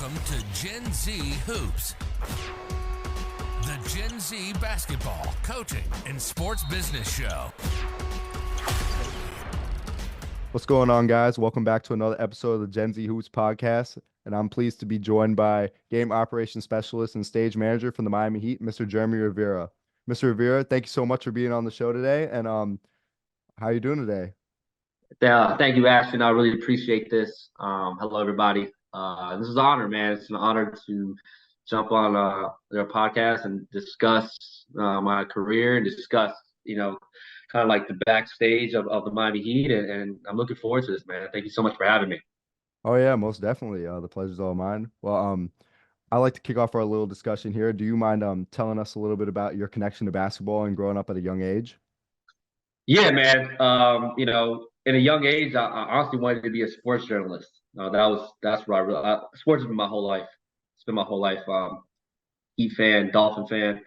Welcome to Gen Z Hoops, the Gen Z basketball, coaching, and sports business show. What's going on, guys? Welcome back to another episode of the Gen Z Hoops podcast, and I'm pleased to be joined by game operations specialist and stage manager from the Miami Heat, Mr. Jeremy Rivera. Mr. Rivera, thank you so much for being on the show today, and how are you doing today? Thank you, Ashton. I really appreciate this. Hello, everybody. This is an honor, man. It's an honor to jump on their podcast and discuss my career and discuss, kind of like the backstage of the Miami Heat. And I'm looking forward to this, man. Thank you so much for having me. Oh yeah, most definitely. The pleasure's all mine. Well, I'd like to kick off our little discussion here. Do you mind telling us a little bit about your connection to basketball and growing up at a young age? Yeah, man. In a young age, I honestly wanted to be a sports journalist. That's what I really. Sports has been my whole life. It's been my whole life. Heat fan, Dolphin fan,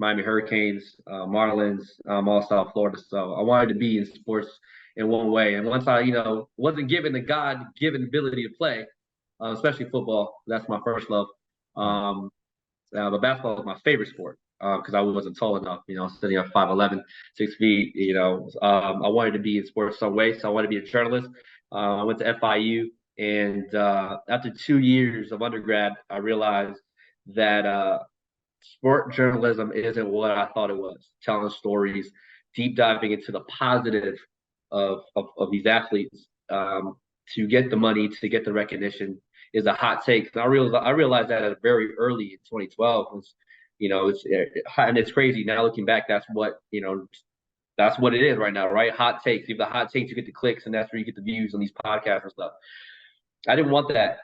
Miami Hurricanes, Marlins, all South Florida. So I wanted to be in sports in one way. And once I, wasn't given the God-given ability to play, especially football, that's my first love. But basketball was my favorite sport because I wasn't tall enough, sitting at 5'11", 6 feet, I wanted to be in sports some way. So I wanted to be a journalist. I went to FIU, and after 2 years of undergrad, I realized that sport journalism isn't what I thought it was. Telling stories, deep diving into the positive of these athletes to get the money, to get the recognition is a hot take. And I realized that very early in 2012 was, and it's crazy now looking back. That's what it is right now, right? Hot takes. If the hot takes, you get the clicks, and that's where you get the views on these podcasts and stuff. I didn't want that.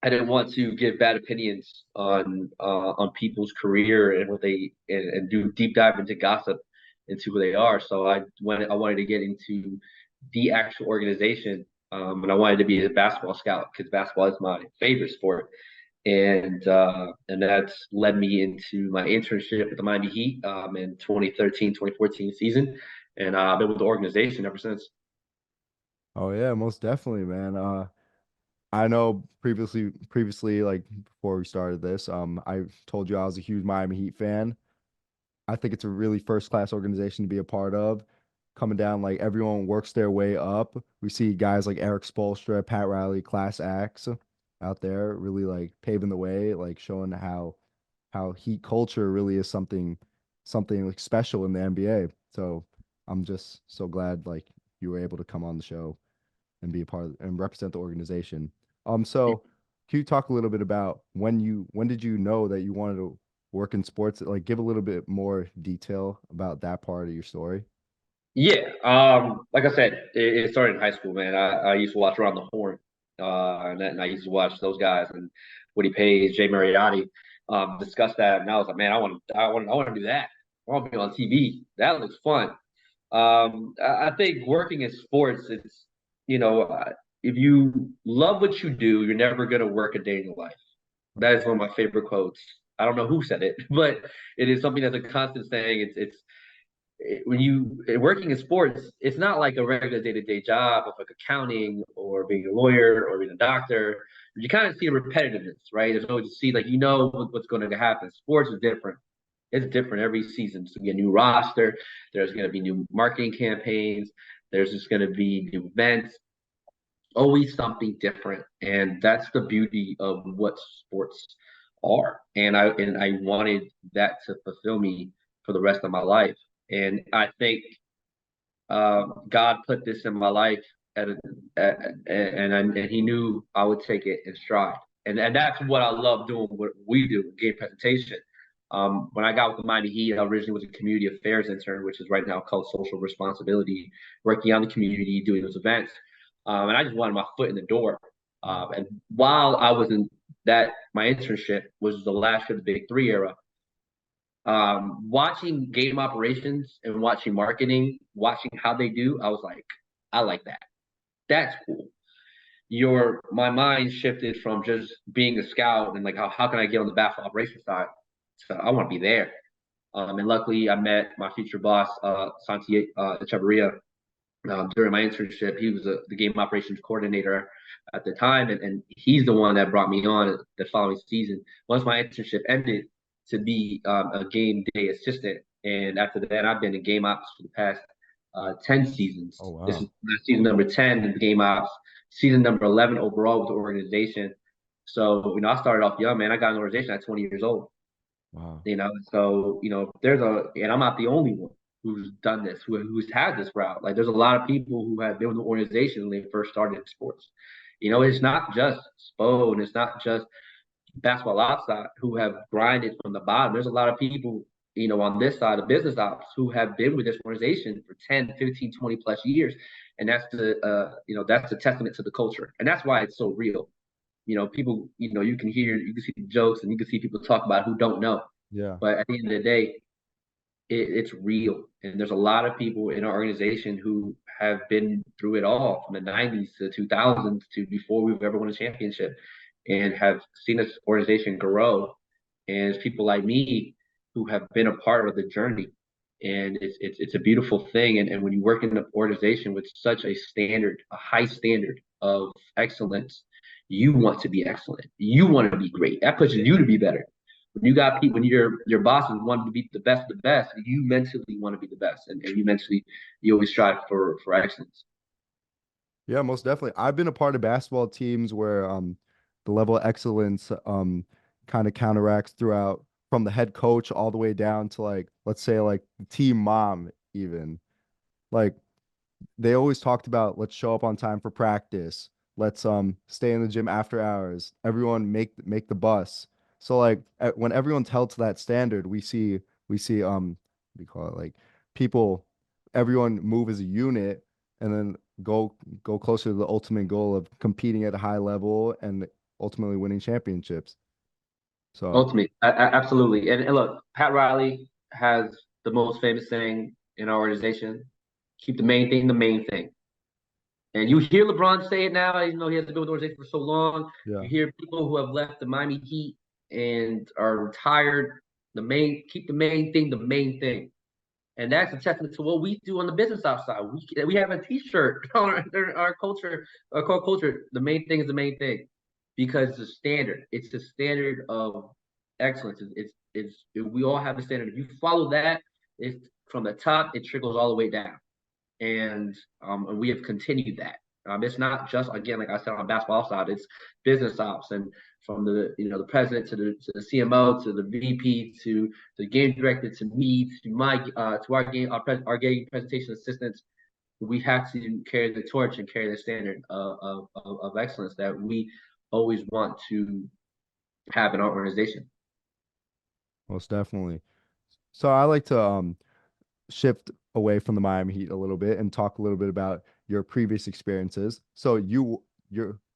I didn't want to give bad opinions on people's career and what they and do deep dive into gossip into who they are. So I wanted to get into the actual organization, and I wanted to be a basketball scout because basketball is my favorite sport, and that's led me into my internship with the Miami Heat in 2013-2014 season, and I've been with the organization ever since. Oh yeah, most definitely, man. I know previously, like before we started this, I told you I was a huge Miami Heat fan. I think it's a really first class organization to be a part of. Coming down, like everyone works their way up. We see guys like Eric Spoelstra, Pat Riley, class acts out there, really like paving the way, like showing how Heat culture really is something like special in the NBA. So I'm just so glad like you were able to come on the show and be a part of, and represent the organization. So can you talk a little bit about when did you know that you wanted to work in sports? Like give a little bit more detail about that part of your story. Yeah, like I said, it started in high school, man. I used to watch Around the Horn, and I used to watch those guys and Woody Page, Jay Mariotti, discuss that, and I was like, man, I want to do that. I want to be on TV. That looks fun. I think working in sports, it's if you love what you do, you're never gonna work a day in your life. That is one of my favorite quotes. I don't know who said it, but it is something that's a constant saying. When you working in sports, it's not like a regular day-to-day job of like accounting or being a lawyer or being a doctor. You kind of see a repetitiveness, right? There's always see like what's going to happen. Sports is different. It's different every season. There's going to be a new roster. There's going to be new marketing campaigns. There's just going to be new events. Always something different, and that's the beauty of what sports are. And I wanted that to fulfill me for the rest of my life. And I think God put this in my life, and He knew I would take it in stride. And that's what I love doing. What we do, game presentation. When I got with the Miami Heat, I originally was a community affairs intern, which is right now called social responsibility, working on the community, doing those events. And I just wanted my foot in the door. And while I was in that, my internship was the last of the Big Three era. Watching game operations and watching marketing, watching how they do, I was like, I like that. That's cool. My mind shifted from just being a scout and like how can I get on the basketball operations side? So I want to be there. And luckily I met my future boss, Santi Echeverria, during my internship. He was the game operations coordinator at the time, and he's the one that brought me on the following season. Once my internship ended, to be a game day assistant, and after that, I've been in game ops for the past 10 Oh seasons. This is wow. season number 10 in game ops, season number 11 overall with the organization. So, I started off young, man. I got an organization at 20 years old. Wow. So and I'm not the only one who's done this, who's had this route. Like, there's a lot of people who have been with the organization when they first started in sports. It's not just Spo, and it's not just basketball ops side who have grinded from the bottom. There's a lot of people, on this side of business ops who have been with this organization for 10, 15, 20 plus years. And that's the testament to the culture. And that's why it's so real. People, you can see the jokes, and you can see people talk about who don't know. Yeah. But at the end of the day, it's real. And there's a lot of people in our organization who have been through it all, from the 90s to the 2000s to before we've ever won a championship, and have seen this organization grow. And it's people like me who have been a part of the journey. And it's a beautiful thing. And when you work in an organization with such a high standard of excellence, you want to be excellent. You want to be great. That pushes you to be better. When you got people, when your bosses want to be the best of the best, you mentally want to be the best, and you always strive for excellence. Yeah, most definitely. I've been a part of basketball teams where the level of excellence kind of counteracts throughout from the head coach all the way down to, like, let's say, like the team mom even. Like, they always talked about, let's show up on time for practice. Let's stay in the gym after hours. Everyone make the bus. So like when everyone's held to that standard, we see what do you call it, like people, everyone move as a unit and then go closer to the ultimate goal of competing at a high level and ultimately winning championships. So Ultimately, absolutely. And look, Pat Riley has the most famous saying in our organization: "Keep the main thing the main thing." And you hear LeBron say it now, even though he hasn't been with the organization for so long. yeah, You hear people who have left the Miami Heat and are retired. Keep the main thing the main thing. And that's a testament to what we do on the business outside. We have a T-shirt on our culture, our core culture. The main thing is the main thing, because the standard. It's the standard of excellence. We all have the standard. If you follow that, it's from the top. It trickles all the way down, and we have continued that. It's not just, again, like I said, on basketball side. It's business ops, and from the president to the CMO to the VP to the game director to me to our game presentation assistants. We have to carry the torch and carry the standard of excellence that we always want to have in our organization. most definitely. So I like to shift away from the Miami Heat a little bit and talk a little bit about your previous experiences. So you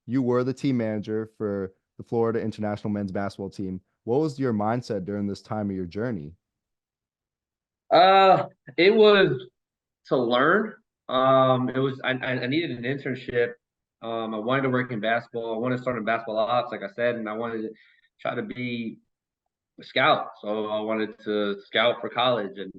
were the team manager for the Florida International men's basketball team. What was your mindset during this time of your journey? It was to learn. It was I needed an internship. I wanted to work in basketball. I wanted to start in basketball ops, like I said, and I wanted to try to be a scout. So I wanted to scout for college and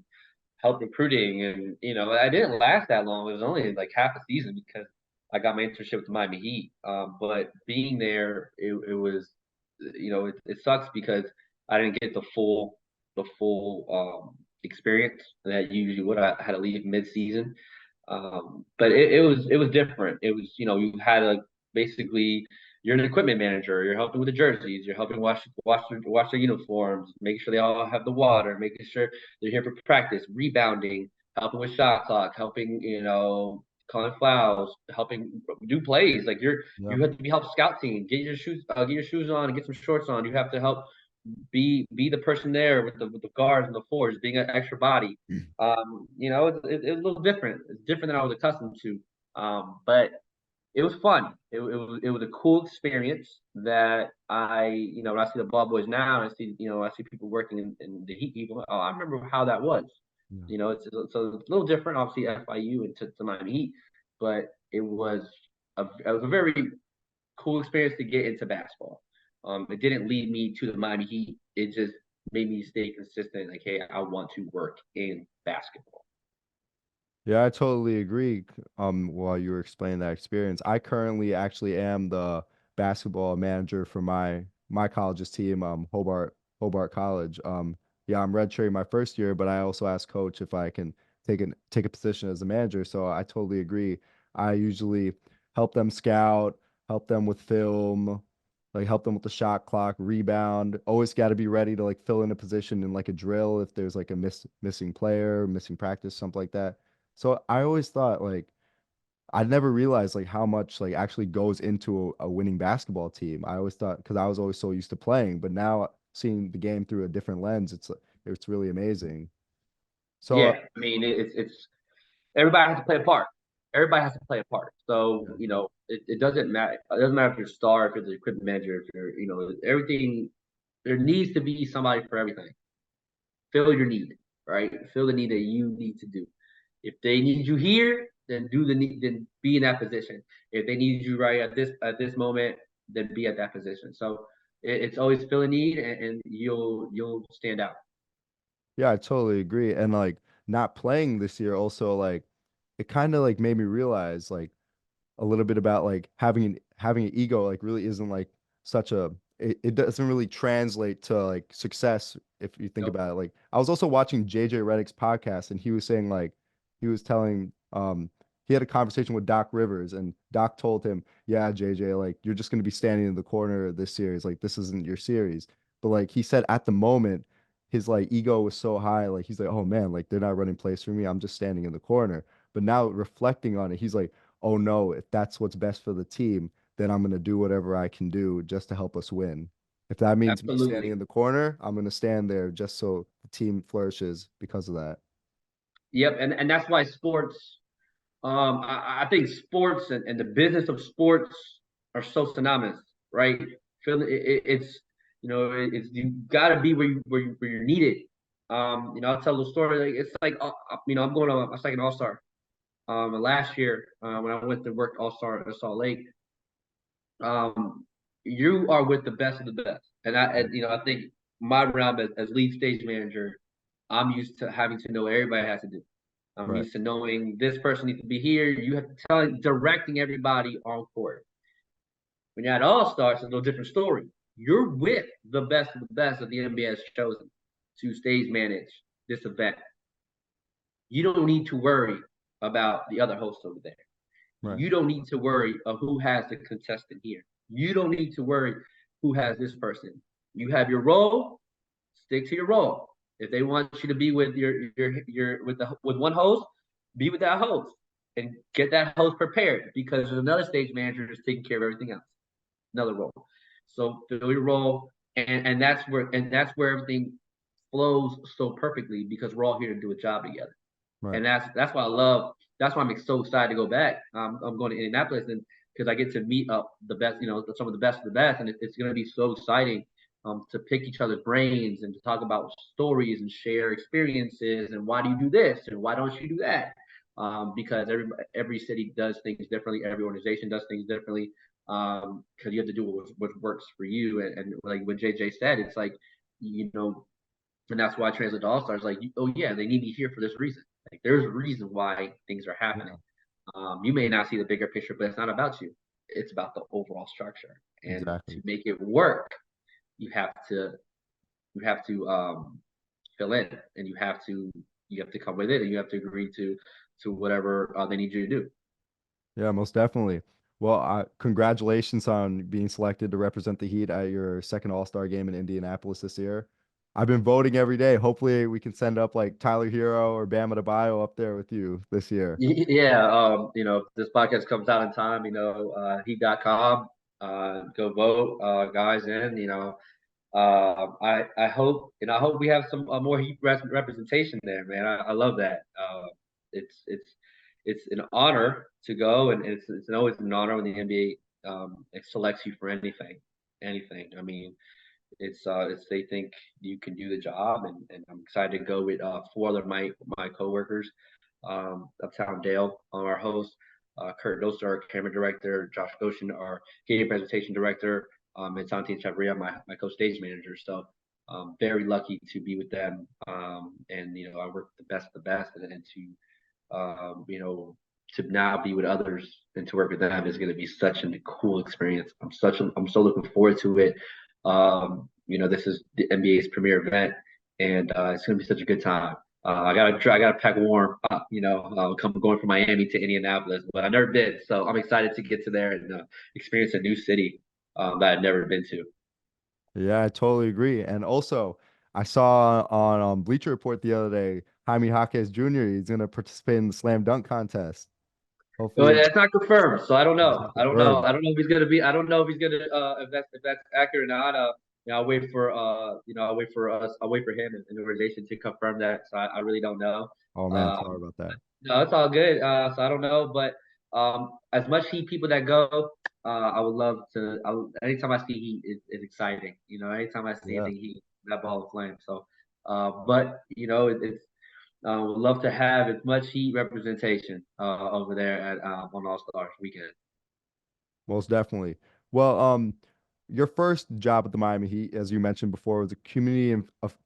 help recruiting. And I didn't last that long. It was only like half a season because I got my internship with the Miami Heat. But being there, it was, it sucks because I didn't get the full experience that you usually would. I had to leave mid-season. But it was different. It was, you had to basically, you're an equipment manager. You're helping with the jerseys. You're helping wash their uniforms, making sure they all have the water, making sure they're here for practice, rebounding, helping with shot clock, helping, calling fouls, helping do plays. Like, Yeah. you have to be help scout team, get your shoes on and get some shorts on. You have to help be the person there with the guards and the fours, being an extra body. It's a little different. It's different than I was accustomed to. But it was fun. It was a cool experience that when I see the ball boys now, and I see people working in the Heat. People, oh, I remember how that was. Yeah. It's a little different, obviously, FIU and to Miami Heat, but it was a very cool experience to get into basketball. It didn't lead me to the Miami Heat. It just made me stay consistent. Like, hey, I want to work in basketball. Yeah, I totally agree. While you were explaining that experience, I currently actually am the basketball manager for my college's team, Hobart College. Yeah, I'm redshirting my first year, but I also asked coach if I can take a position as a manager. So I totally agree. I usually help them scout, help them with film, like help them with the shot clock, rebound. Always got to be ready to like fill in a position in like a drill if there's like a missing player, missing practice, something like that. So I always thought like I never realized like how much like actually goes into a winning basketball team. I always thought because I was always so used to playing, but now seeing the game through a different lens, it's really amazing. So Yeah, I mean, it's everybody has to play a part. Everybody has to play a part. So, yeah, it doesn't matter. It doesn't matter if you're a star, if you're the equipment manager, if you're, everything. There needs to be somebody for everything. Fill your need, right? Fill the need that you need to do. If they need you here, then do the need, then be in that position. If they need you right at this moment, then be at that position. So it's always fill a need, and you'll stand out. yeah, I totally agree. And like not playing this year also like it kind of like made me realize like a little bit about like having an ego like really isn't like such a it doesn't really translate to like success if you think Nope. about it. Like I was also watching JJ Redick's podcast and he was saying like he was telling he had a conversation with Doc Rivers and Doc told him, yeah, JJ, like you're just gonna be standing in the corner of this series. Like this isn't your series. But like he said at the moment, his like ego was so high, like he's like, oh man, like they're not running plays for me. I'm just standing in the corner. But now reflecting on it, he's like, oh no, if that's what's best for the team, then I'm going to do whatever I can do just to help us win. If that means me standing Absolutely. in the corner, I'm going to stand there just so the team flourishes because of that. Yep. And that's why sports. I think sports and the business of sports are so synonymous, right? It's it's you got to be where you're needed. I'll tell the story. Like, it's like I'm going to a second All Star. Last year when I went to work All Star in Salt Lake, um, you are with the best of the best, I think my realm as lead stage manager, I'm used to having to know what everybody has to do. I'm Right. used to knowing this person needs to be here. You have to directing everybody on court. When you're at All Stars, it's a little different story. You're with the best of the best that the NBA has chosen to stage manage this event. You don't need to worry about the other hosts over there. Right. You don't need to worry of who has the contestant here. You don't need to worry who has this person. You have your role, stick to your role. If they want you to be with your with one host, be with that host and get that host prepared because there's another stage manager who's taking care of everything else. Another role. So fill your role, and that's where everything flows so perfectly because we're all here to do a job together. Right. And that's why I love. That's why I'm so excited to go back. I'm going to Indianapolis, and because I get to meet up the best, some of the best of the best, and it's going to be so exciting to pick each other's brains and to talk about stories and share experiences and why do you do this and why don't you do that? Because every city does things differently, every organization does things differently. Because you have to do what works for you, and like what JJ said, it's like you know and that's why I translate to All Stars. Like, oh yeah, they need me here for this reason. Like, there's a reason why things are happening. Yeah. You may not see the bigger picture, but it's not about you. It's about the overall structure. And to Exactly. make it work, you have to fill in, and you have to come with it, and you have to agree to whatever they need you to do. Yeah, most definitely. Well, congratulations on being selected to represent the Heat at your second All-Star game in Indianapolis this year. I've been voting every day. Hopefully, we can send up like Tyler Hero or Bam Adebayo up there with you this year. Yeah, if this podcast comes out in time, heat.com, go vote, guys in, I hope we have some more Heat representation there, man. I love that. It's it's it's an honor to go, and it's always an honor when the NBA it selects you for anything, anything. I mean, it's they think you can do the job, and I'm excited to go with four other my coworkers, Uptown Dale, our host, Kurt Doster, our camera director, Josh Goshen, our game presentation director, and Santi Chavria, my co-stage manager. So very lucky to be with them, and I work with the best of the best, and to To now be with others and to work with them is going to be such a cool experience. I'm so looking forward to it. This is the NBA's premier event, and it's going to be such a good time. I gotta pack warm. Going from Miami to Indianapolis, but I've never been, so I'm excited to get to there and experience a new city that I've never been to. Yeah, I totally agree. And also, I saw on Bleacher Report the other day, Jaime Jaquez Jr. He's gonna participate in the slam dunk contest. Well, Hopefully, that's not confirmed, so I don't it's know. not I don't know. confirmed. I don't know if he's gonna be. I don't know if he's gonna. If that's accurate or not. I'll wait for. I'll wait for us. I'll wait for him and the organization to confirm that. So I really don't know. Oh man, sorry Um, about that. no, it's all good. So I don't know, but as much Heat people that go, I would love to. Anytime I see Heat, it's exciting. Anytime I see Yeah, anything Heat, that ball of flame. So, but it's would love to have as much Heat representation over there at on All Stars weekend. most definitely. Well, your first job at the Miami Heat, as you mentioned before, was a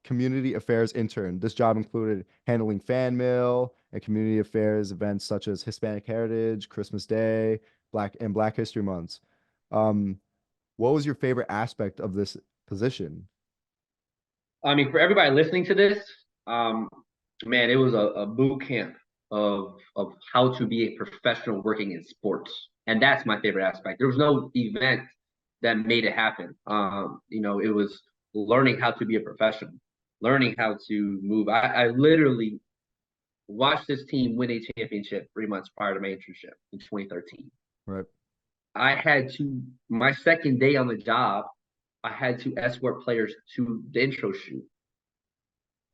community affairs intern. This job included handling fan mail and community affairs events such as Hispanic Heritage, Christmas Day, Black History Months. Um, what was your favorite aspect of this position? I mean, for everybody listening to this, man, it was a boot camp of how to be a professional working in sports, and that's my favorite aspect. There was no event that made it happen. It was learning how to be a professional, learning how to move. I literally watched this team win a championship 3 months prior to my internship in 2013. Right. I had to my second day on the job, I had to escort players to the intro shoot.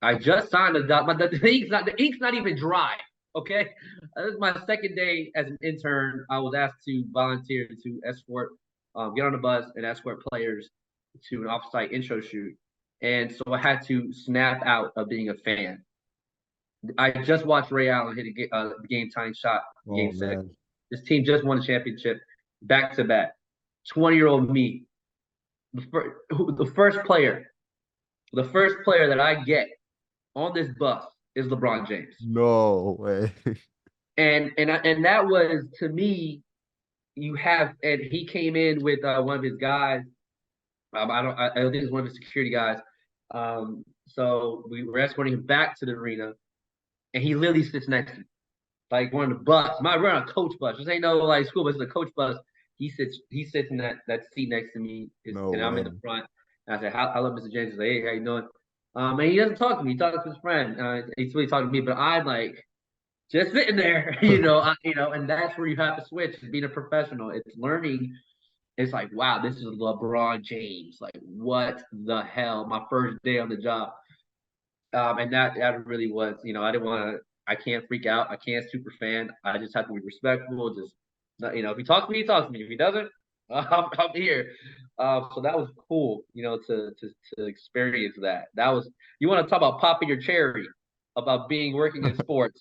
I just signed the job, but the ink's not even dry. Okay, this is my second day as an intern. I was asked to volunteer to escort, get on the bus and escort players to an offsite intro shoot, and so I had to snap out of being a fan. I just watched Ray Allen hit the game-tying shot, Oh game 6. man. This team just won a championship back to back. 20-year-old me, the first player, that I get on this bus is LeBron James, No way. and that was to me. And he came in with one of his guys. I don't think it's one of his security guys. So we were escorting him back to the arena, and he literally sits next to me, like one of the bus. We're on a coach bus. This ain't no like school bus. It's a coach bus. He sits in that seat next to me, No and I'm in way. the front. And I said, "Hello, Mr. James." He's like, "Hey, how you doing?" And he doesn't talk to me. He talks to his friend. He's really talking to me, but I'm like just sitting there, and that's where you have to switch. Being a professional, it's learning. It's like, wow, this is LeBron James. Like, what the hell? My first day on the job. And that really was, I didn't want to. I can't freak out. I can't super fan. I just have to be respectful. Just, if he talks to me, he talks to me. If he doesn't, I'm here. So that was cool, to experience that. That was, you want to talk about popping your cherry about working in sports.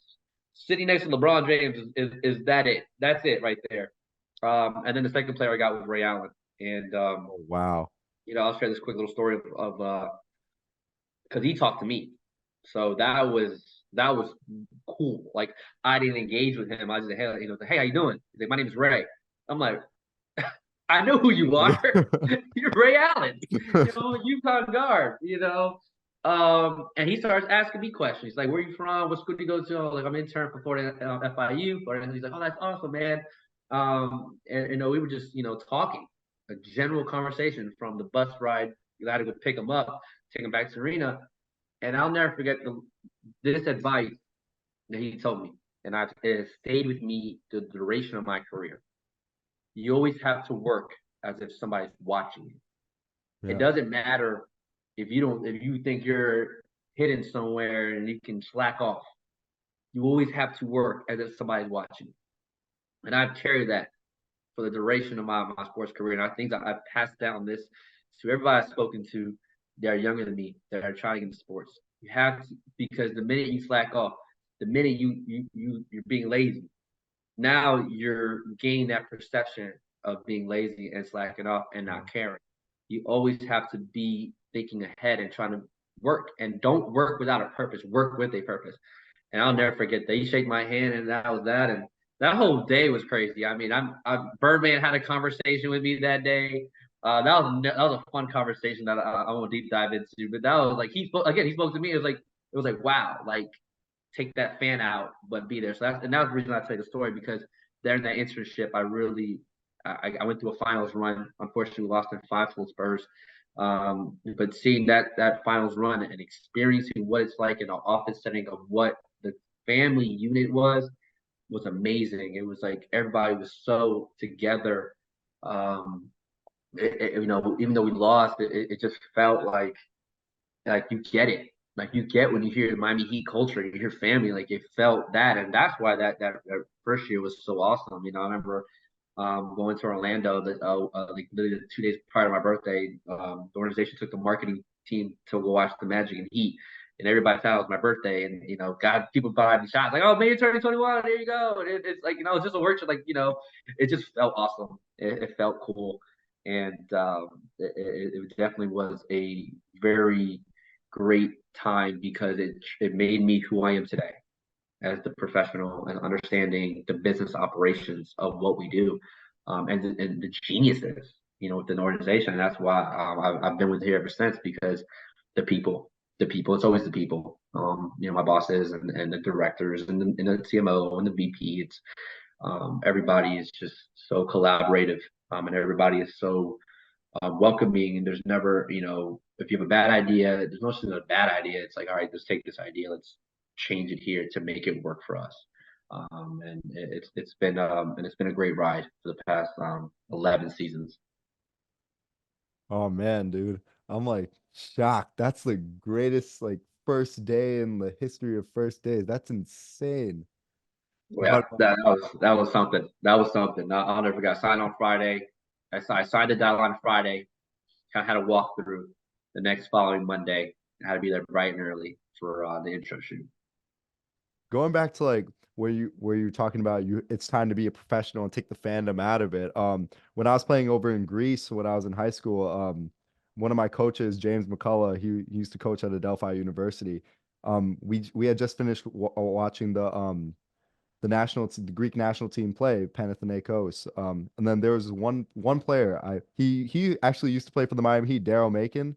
Sitting next to LeBron James is that it? That's it right there. And then the second player I got was Ray Allen, and Oh wow. I'll share this quick little story of because he talked to me. So that was cool. Like, I didn't engage with him. I just said, hey, how you doing? He's like, my name is Ray. I'm like, I know who you are. You're Ray Allen. UConn guard. And he starts asking me questions. He's like, where are you from? What school do you go to? I'm like, I'm intern for Florida FIU. And he's like, oh, that's awesome, man. And we were just talking, a general conversation from the bus ride. You had to go pick him up, take him back to the arena. And I'll never forget this advice that he told me, and it has stayed with me the duration of my career. You always have to work as if somebody's watching you. It Yeah. doesn't matter if you think you're hidden somewhere and you can slack off. You always have to work as if somebody's watching you. And I've carried that for the duration of my sports career. And I think that I've passed down this to everybody I've spoken to that are younger than me, that are trying to get into sports. You have to, because the minute you slack off, the minute you're being lazy, now you're gaining that perception of being lazy and slacking off and not caring. You always have to be thinking ahead and trying to work, and don't work without a purpose. Work with a purpose. And I'll never forget that. He shake my hand, and that was that. And that whole day was crazy. I mean, Birdman had a conversation with me that day. That was a fun conversation that I won't deep dive into. But that was like he spoke to me. It was like wow, like take that fan out, but be there. So that was the reason I tell you the story, because during that internship, I went through a finals run. Unfortunately, we lost in five to the Spurs. But seeing that finals run and experiencing what it's like in an office setting of what the family unit was amazing. It was like everybody was so together. Even though we lost, it just felt like you get it. Like you get when you hear the Miami Heat culture, you hear family, like it felt that, and that's why that first year was so awesome. I remember going to Orlando, like literally 2 days prior to my birthday. The organization took the marketing team to go watch the Magic and Heat, and everybody thought it was my birthday, and God, people buying me shots like, "Oh, May 2021, there you go." And it's like it's just a workshop, like it just felt awesome. It felt cool, and it definitely was a very great time because it made me who I am today as the professional and understanding the business operations of what we do, and the geniuses, within the organization. And that's why I've been with here ever since, because the people, it's always the people. My bosses and the directors and the CMO and the VP. It's everybody is just so collaborative, and everybody is so welcoming. And there's never, if you have a bad idea, there's no such a bad idea. It's like, all right, let's take this idea, let's change it here to make it work for us. And it's been a great ride for the past 11 seasons. Oh man, dude. I'm like shocked. That's the greatest like first day in the history of first days. That's insane. Yeah, But that was something. That was something. I'll never forget. I signed on Friday. I signed the deadline Friday. Kind of had a walkthrough the next following Monday. I had to be there bright and early for the intro shoot. going back to like where you're talking about it's time to be a professional and take the fandom out of it. When I was playing over in Greece when I was in high school, one of my coaches, James McCullough, he used to coach at Adelphi University. We had just finished watching the Greek national team play Panathinaikos. And then there was one player he actually used to play for the Miami Heat, Daryl Macon.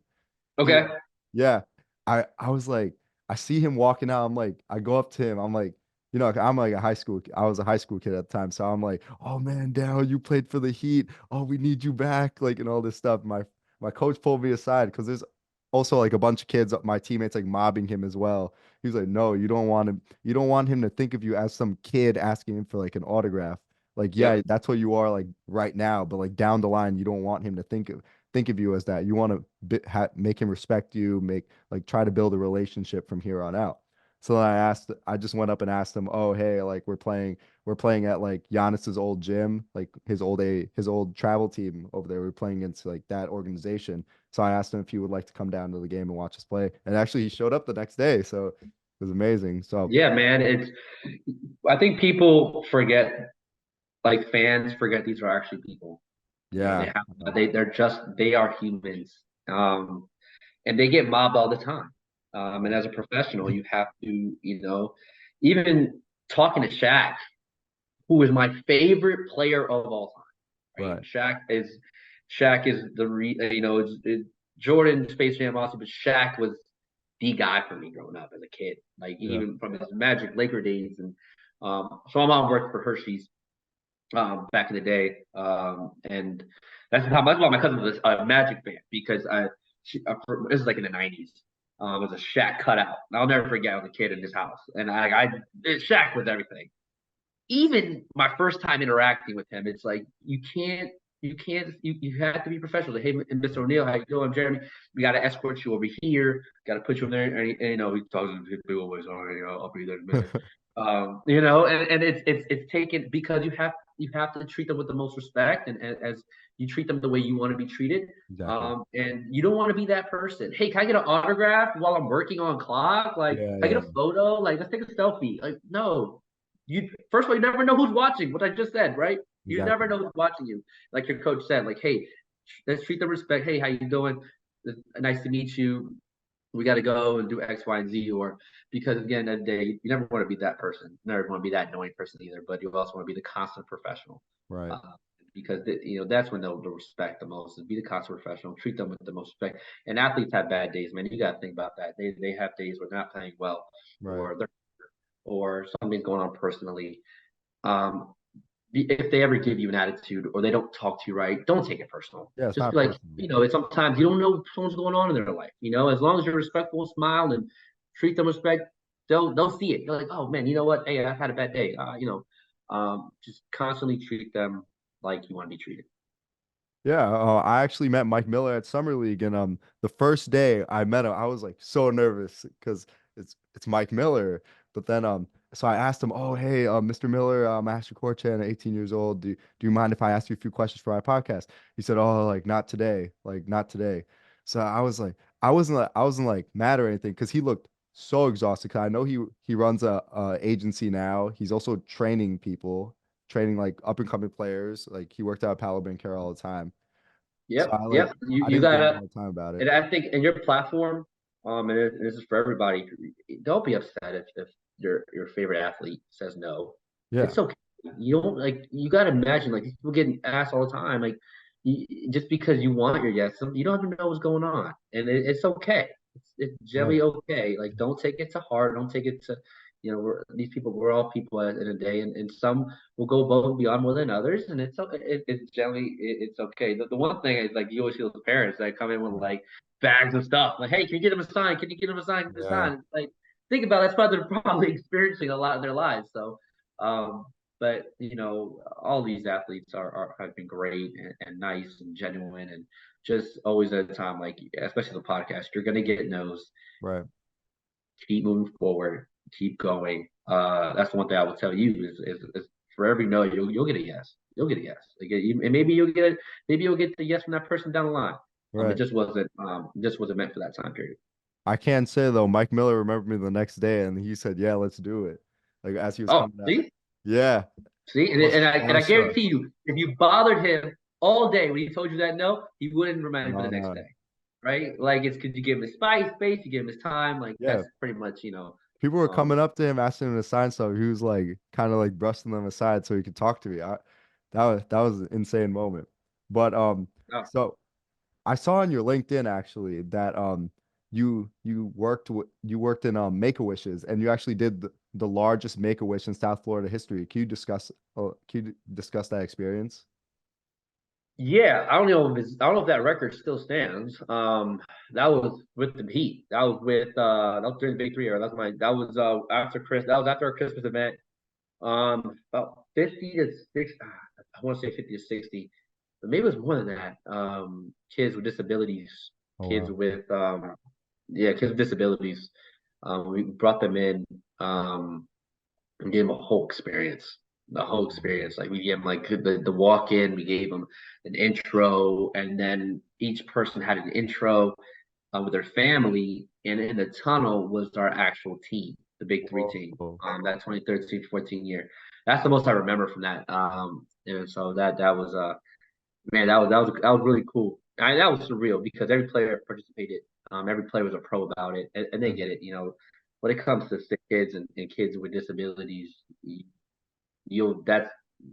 Okay. Yeah. I was like, I see him walking out. I'm like, I go up to him. I'm like, I'm like I was a high school kid at the time. So I'm like, oh man, Daryl, you played for the Heat. Oh, we need you back. Like, and all this stuff. My coach pulled me aside because there's also like a bunch of kids, my teammates like mobbing him as well. He's like, no, you don't want him to think of you as some kid asking him for like an autograph. Like, yeah, Yep. that's what you are like right now, but like down the line, you don't want him to think of you as that. You want to make him respect you, try to build a relationship from here on out. So then I just went up and asked him, oh, hey, like we're playing at like Giannis's old gym, like his old travel team over there. We're playing against like that organization. So I asked him if he would like to come down to the game and watch us play. And actually he showed up the next day. So it was amazing. So Yeah, man. I think people forget, like fans forget these are actually people. yeah. They are humans. And they get mobbed all the time. And as a professional, you have to, even talking to Shaq, who is my favorite player of all time, right? Right. Shaq is Jordan, Space Jam also, but Shaq was the guy for me growing up as a kid, like Yeah. even from his Magic Laker days. And so my mom worked for Hershey's back in the day, and that's why my cousin was a Magic fan, because this is like in the '90s. It was a Shaq cutout. I'll never forget. I was a kid in this house, and Shaq was everything. Even my first time interacting with him, it's like you have to be professional. Hey, Mr. O'Neal, how you doing? Jeremy, we got to escort you over here. Got to put you in there, and he talks to people always. All right, I'll be there in a minute. And it's taken, because you have to treat them with the most respect, and as you treat them the way you want to be treated. Exactly. And you don't want to be that person. Hey, can I get an autograph while I'm working on clock? Like, Yeah, can I yeah. get a photo? Like, let's take a selfie. Like, no. You first of all, you never know who's watching. What I just said, right? You never Exactly. know who's watching you. Like your coach said, like, hey, let's treat them respect. Hey, how you doing? Nice to meet you. we got to go and do X, Y, and Z, or because again, at the day, you never want to be that person. You never want to be that annoying person either, but you also want to be the constant professional. Right. Because that's when they'll respect the most, and be the constant professional, treat them with the most respect. And athletes have bad days, man. You got to think about that. They have days where they're not playing well, Right. or something's going on personally. Um, if they ever give you an attitude or they don't talk to you right, don't take it personal. Yeah, it's Just not be like, personal. sometimes you don't know what's going on in their life. As long as you're respectful, smile, and treat them respect, they'll see it. You're like, oh man, you know what? Hey, I've had a bad day. Just constantly treat them like you want to be treated. Yeah, I actually met Mike Miller at Summer League, and the first day I met him, I was like so nervous because it's Mike Miller. But then so I asked him, "Oh, hey, Mr. Miller, I'm Ashton Khoorchand, 18 years old. Do you mind if I ask you a few questions for my podcast?" He said, "Oh, like not today, like not today." So I was like, I wasn't like mad or anything because he looked so exhausted. 'Cause I know he runs a agency now. He's also training people, training like up and coming players. Like he worked out at Palo Bear all the time. So Yep, yep. I You didn't give him a gotta, hard time about it. and I think in your platform, this is for everybody. Don't be upset if your favorite athlete says no. Yeah. It's okay. You don't like. You gotta imagine like these people getting asked all the time. Like, just because you want your yes, you don't even know what's going on, and it's okay. It's Right. generally okay. Like, don't take it to heart. Don't take it to, these people. We're all people in a day, and some will go above and beyond more than others, and it's okay. It's generally it's okay. The one thing is like you always see those parents that come in with like bags of stuff. Like, hey, can you get him a sign? Can you get him a sign? Get him a Yeah. sign? It's like think about it, that's why they're probably experiencing a lot in their lives. So, but all these athletes have been great and nice and genuine and just always at a time like especially the podcast, you're gonna get no's. Right. Keep moving forward, keep going. That's the one thing I will tell you is for every no, you'll get a yes. You'll get a yes. Like, and maybe you'll get the yes from that person down the line. It Right. just wasn't meant for that time period. I can say though, Mike Miller remembered me the next day and he said, "Yeah, let's do it." Like as he was Oh, coming out. see, Yeah. see, I was and I starstruck. guarantee you, if you bothered him all day when he told you that no, he wouldn't remind you for No, the next no. day, right? Like it's because you give him his space, you give him his time. Like Yeah. that's pretty much, People were um, coming up to him asking him to sign stuff. He was like kind of like brushing them aside so he could talk to me. That was an insane moment. But oh, so I saw on your LinkedIn actually that you worked in Make-A-Wishes and you actually did the largest Make-A-Wish in South Florida history. Can you discuss that experience? yeah, I don't know if that record still stands. That was with the Heat. That was during the Big Three era. That was after our Christmas event. About 50 to 60. I want to say 50 to 60, but maybe it was more than that. Kids with disabilities, Oh kids wow. with yeah, kids with disabilities. We brought them in and gave them a whole experience. The whole experience. Like we gave them like the walk in, we gave them an intro, and then each person had an intro with their family, and in the tunnel was our actual team, the Big Three team. Whoa. That 2013-14 year. That's the most I remember from that. And so that was man, that was really cool. That was surreal because every player participated. Every player was a pro about it, and they Yeah. get it. When it comes to sick kids and kids with disabilities, you'll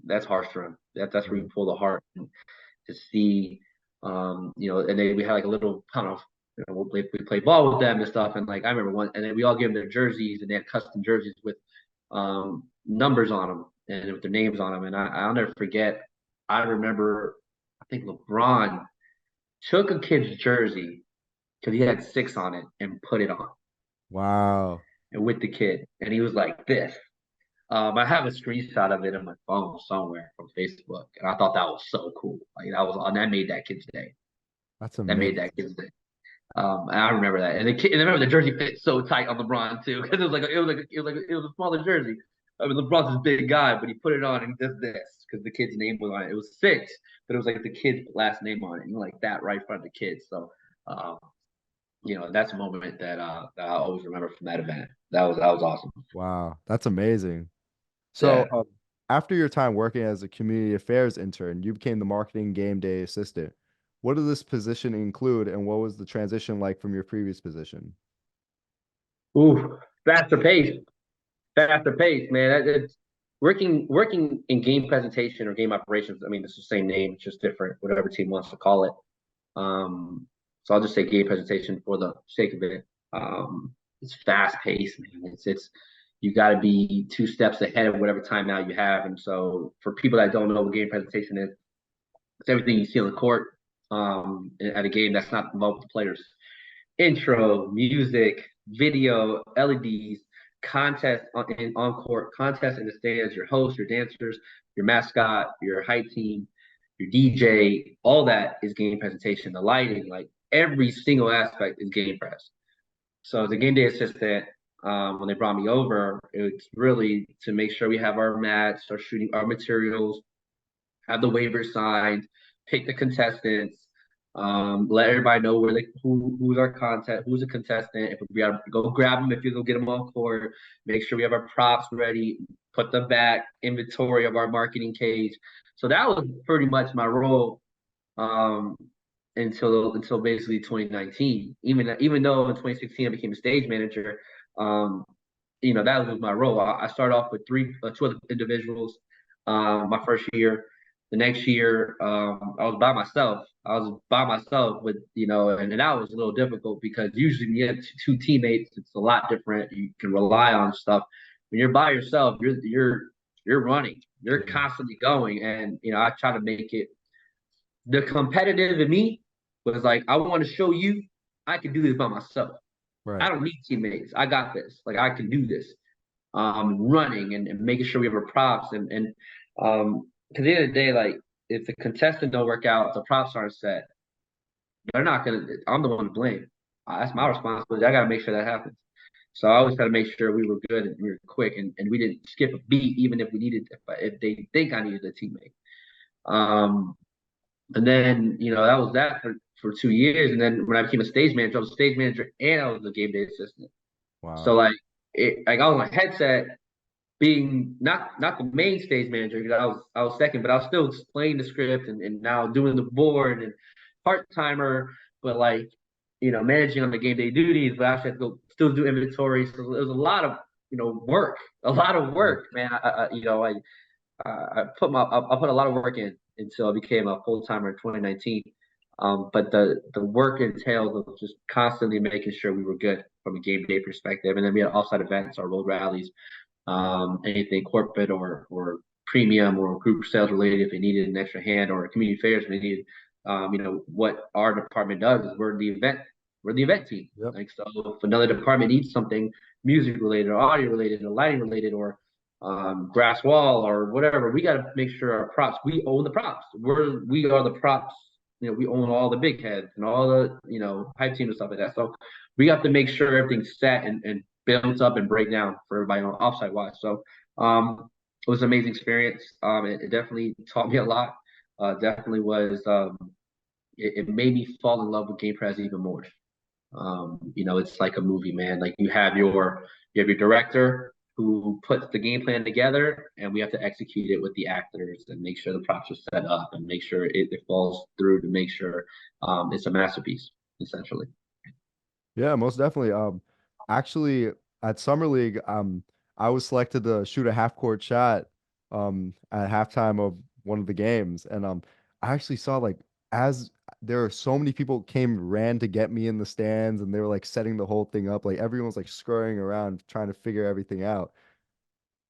that's harsh for them. That's where Right. you pull the heart and to see, and then we had like a little kind of, we play ball with them and stuff, and like I remember one, and then we all gave them their jerseys, and they had custom jerseys with numbers on them and with their names on them, and I'll never forget. I remember, I think LeBron took a kid's jersey because he had six on it and put it on Wow. and with the kid, and he was like this. I have a screenshot of it on my phone somewhere from Facebook, and I thought that was so cool. Like that made that kid's day. That's That made amazing. that kid's day. And I remember that, and I remember the jersey fit so tight on LeBron too, because it was a smaller jersey. I mean, LeBron's this big guy, but he put it on and he does this because the kid's name was on it. It was six, but it was like the kid's last name on it, and like that right in front of the kids. So, um, that's a moment that I always remember from that event. That was awesome. Wow. That's amazing. So, Yeah. after your time working as a community affairs intern, you became the marketing game day assistant. What did this position include, and what was the transition like from your previous position? Ooh, faster pace, faster pace, man. It's working in game presentation or game operations. I mean, it's the same name, it's just different, whatever team wants to call it. So I'll just say game presentation for the sake of it. It's fast paced, man. It's you got to be 2 steps ahead of whatever timeout you have. And so for people that don't know what game presentation is, it's everything you see on the court at a game that's not involved with the players. Intro, music, video, LEDs, contest on court, contest in the stands, your host, your dancers, your mascot, your hype team, your DJ, all that is game presentation. The lighting, like every single aspect is game press. So as a game day assistant, when they brought me over, it's really to make sure we have our mats, our shooting, our materials, have the waivers signed, pick the contestants, let everybody know who's our content, who's a contestant. If we gotta go grab them, if you go get them on court, make sure we have our props ready, put them back, inventory of our marketing cage. So that was pretty much my role um, until basically 2019. Even though in 2016 I became a stage manager, um, that was my role. I started off with two other individuals my first year. The next year, I was by myself. I was by myself with, and that was a little difficult because usually when you have two teammates, it's a lot different. You can rely on stuff. When you're by yourself, you're running. You're constantly going, and I try to make it. The competitive in me was like, I want to show you I can do this by myself. Right. I don't need teammates. I got this. Like I can do this. Running and making sure we have our props because at the end of the day, like if the contestant don't work out, if the props aren't set, they're not gonna. I'm the one to blame. That's my responsibility. I gotta make sure that happens. So I always try to make sure we were good and we were quick and we didn't skip a beat even if we needed if they think I needed a teammate. Um, and then that was that for 2 years. And then when I became a stage manager, I was a stage manager and I was a game day assistant. So Wow. like I was on a headset being not the main stage manager because I was second, but I was still playing the script and now doing the board and part timer, but like managing on the game day duties, but I actually had to go still do inventory. So it was a lot of work, a lot of work, man. I put a lot of work in until I became a full timer in 2019. But the work entails of just constantly making sure we were good from a game day perspective, and then we had offsite events, our road rallies, anything corporate or premium or group sales related if they needed an extra hand or community fairs if they needed what our department does is we're the event team. Yep. Like so if another department needs something music related or audio related or lighting related or grass wall or whatever, we got to make sure our props, we own the props. We are the props. We own all the big heads and all the hype team and stuff like that. So we have to make sure everything's set and built up and break down for everybody on offsite wise. So it was an amazing experience. It definitely taught me a lot. Definitely was. It made me fall in love with Game Press even more. It's like a movie, man. Like you have your director who puts the game plan together, and we have to execute it with the actors and make sure the props are set up and make sure it falls through to make sure it's a masterpiece, essentially. Yeah, most definitely. Actually, at Summer League, I was selected to shoot a half court shot, at halftime of one of the games, and I actually saw like as there were so many people ran to get me in the stands, and they were like setting the whole thing up, like everyone was like scurrying around trying to figure everything out.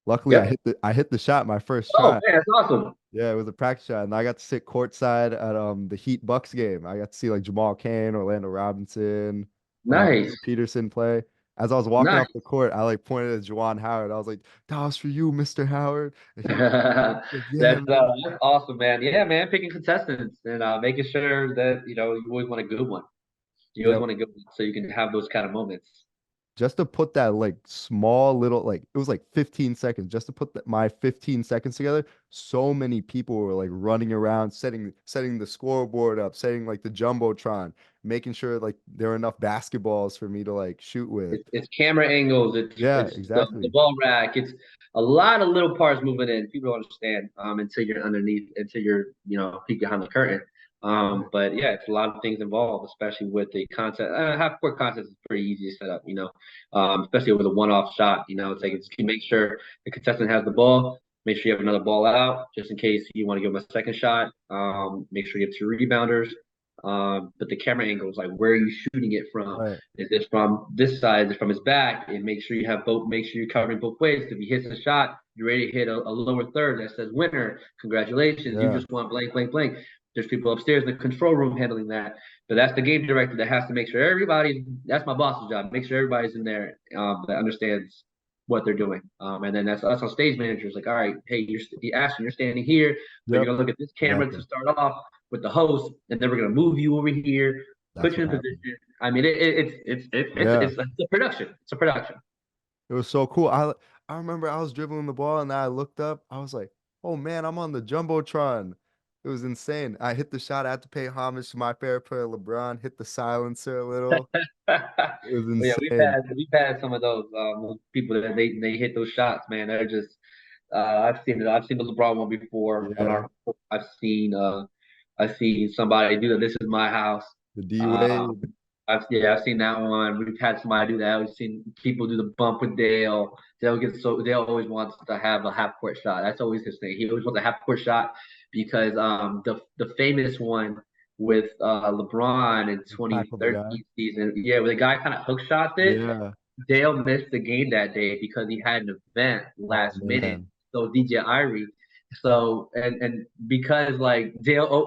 Luckily, Yep. I hit the shot my first Oh try. man, that's awesome. Yeah, it was a practice shot, and I got to sit courtside at the Heat Bucks game. I got to see like Jamal Cain, Orlando Robinson, Nice, Paul Peterson play. As I was walking nice. off the court, I like pointed at Juwan Howard. I was like, "That was for you, Mr. Howard." And he was like, "Yeah, man." That's awesome, man. Yeah, man, picking contestants and making sure that you always want a good one. You always Yeah, want a good one so you can have those kind of moments. just to put that like small little like it was like 15 seconds just to put my 15 seconds together. So many people were like running around setting the scoreboard up, setting like the jumbotron, making sure like there were enough basketballs for me to like shoot with. It's camera angles. Yeah, It's the exactly. ball rack. It's a lot of little parts moving in. People don't understand until you're underneath, until you're peek behind the curtain. But yeah, it's a lot of things involved, especially with the concept. Half court concept is pretty easy to set up, especially with a one-off shot. It's like just make sure the contestant has the ball. Make sure you have another ball out just in case you want to give them a second shot. Make sure you have two rebounders. But the camera angle is like, where are you shooting it from? Right. Is this from this side? Is it from his back? And make sure you have both. Make sure you're covering both ways. If he hits a shot, you're ready to hit a lower third that says winner. Congratulations, you Yeah. just won blank, blank, blank. There's people upstairs in the control room handling that. But that's the game director that has to make sure that's my boss's job. Make sure everybody's in there that understands what they're doing. And then that's us on stage managers. Like, all right, hey, Ashton, you're standing here, but you're Yep. gonna look at this camera Exactly. to start off with the host, and then we're gonna move you over here, That's put you in what happened. position. I mean, it's a production. It's a production. It was so cool. I remember I was dribbling the ball and I looked up. I was like, "Oh man, I'm on the jumbotron." It was insane. I hit the shot. I had to pay homage to my favorite player, LeBron. Hit the silencer a little. It was Yeah, insane. we've had some of those people that they hit those shots, man. They're just I've seen the LeBron one before on Yeah, our I've seen somebody do that. This is my house. the D Um, Wade. I've seen that one. We've had somebody do that. We've seen people do the bump with Dale. Dale always wants to have a half court shot. That's always his thing. He always wants a half court shot because the famous one with LeBron in Tackle the guy. 2013 season, yeah, where the guy kind of hook shot it. Yeah. Dale missed the game that day because he had an event Oh last minute. man. So DJ Irie. So and because like Dale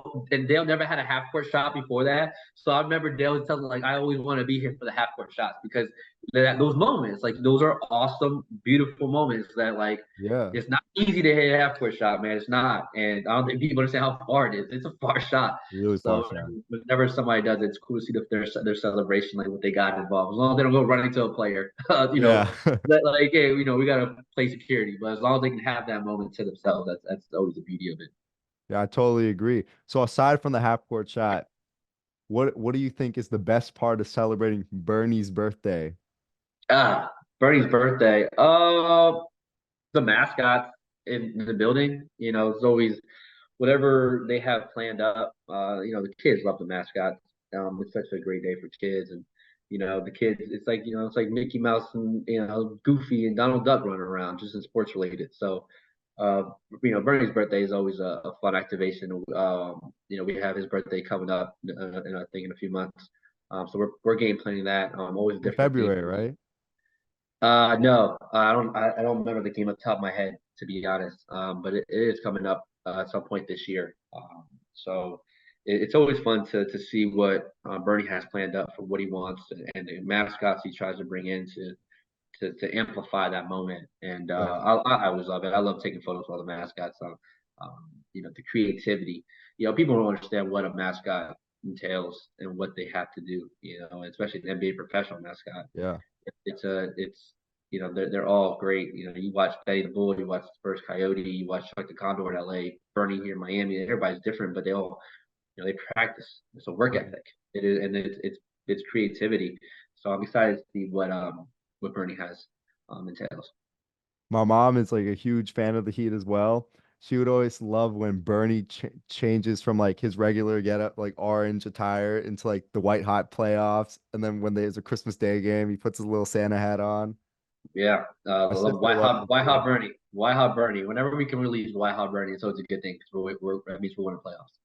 never had a half court shot before that. So I remember Dale was telling like I always want to be here for the half court shots because those moments, like those are awesome, beautiful moments that like Yeah. it's not easy to hit a half court shot, man. It's not. And I don't think people understand how far it is. It's a far shot. Really far So shot. whenever somebody does it, it's cool to see their celebration, like what they got involved. As long as they don't go running to a player, Yeah. like hey, we gotta play security. But as long as they can have that moment to themselves, that's always the beauty of it. Yeah, I totally agree. So aside from the half court shot, what do you think is the best part of celebrating Bernie's birthday? Burnies Birthday. The mascots in the building. It's always whatever they have planned up. The kids love the mascots. It's such a great day for kids, and the kids. It's like Mickey Mouse and Goofy and Donald Duck running around, just in sports related. So, uh, Bernie's birthday is always a fun activation. We have his birthday coming up, in I think in a few months. So we're game planning that. Always a In different theme. February, right? No, I don't remember the game off the top of my head, to be honest. But it is coming up at some point this year. So it's always fun to see what Bernie has planned up for what he wants and the mascots he tries to bring in to amplify that moment. And Yeah. I always love it. I love taking photos of all the mascots. The creativity. People don't understand what a mascot entails and what they have to do. Especially an NBA professional mascot. Yeah. It's they're all great. You watch Betty the Bull, you watch the First Coyote, you watch Chuck the Condor in LA, Bernie here in Miami. Everybody's different, but they all they practice. It's a work Right. ethic. It is, and it's creativity. So I'm excited to see what Bernie has entails. My mom is like a huge fan of the Heat as well. She would always love when Bernie changes from like his regular getup, like orange attire, into like the white hot playoffs. And then when there's a Christmas Day game, he puts his little Santa hat on. Yeah, I My love sister loves it White too. Hot Bernie, White Hot Bernie. Whenever we can release White Hot Bernie, it's always a good thing because that means we're winning playoffs.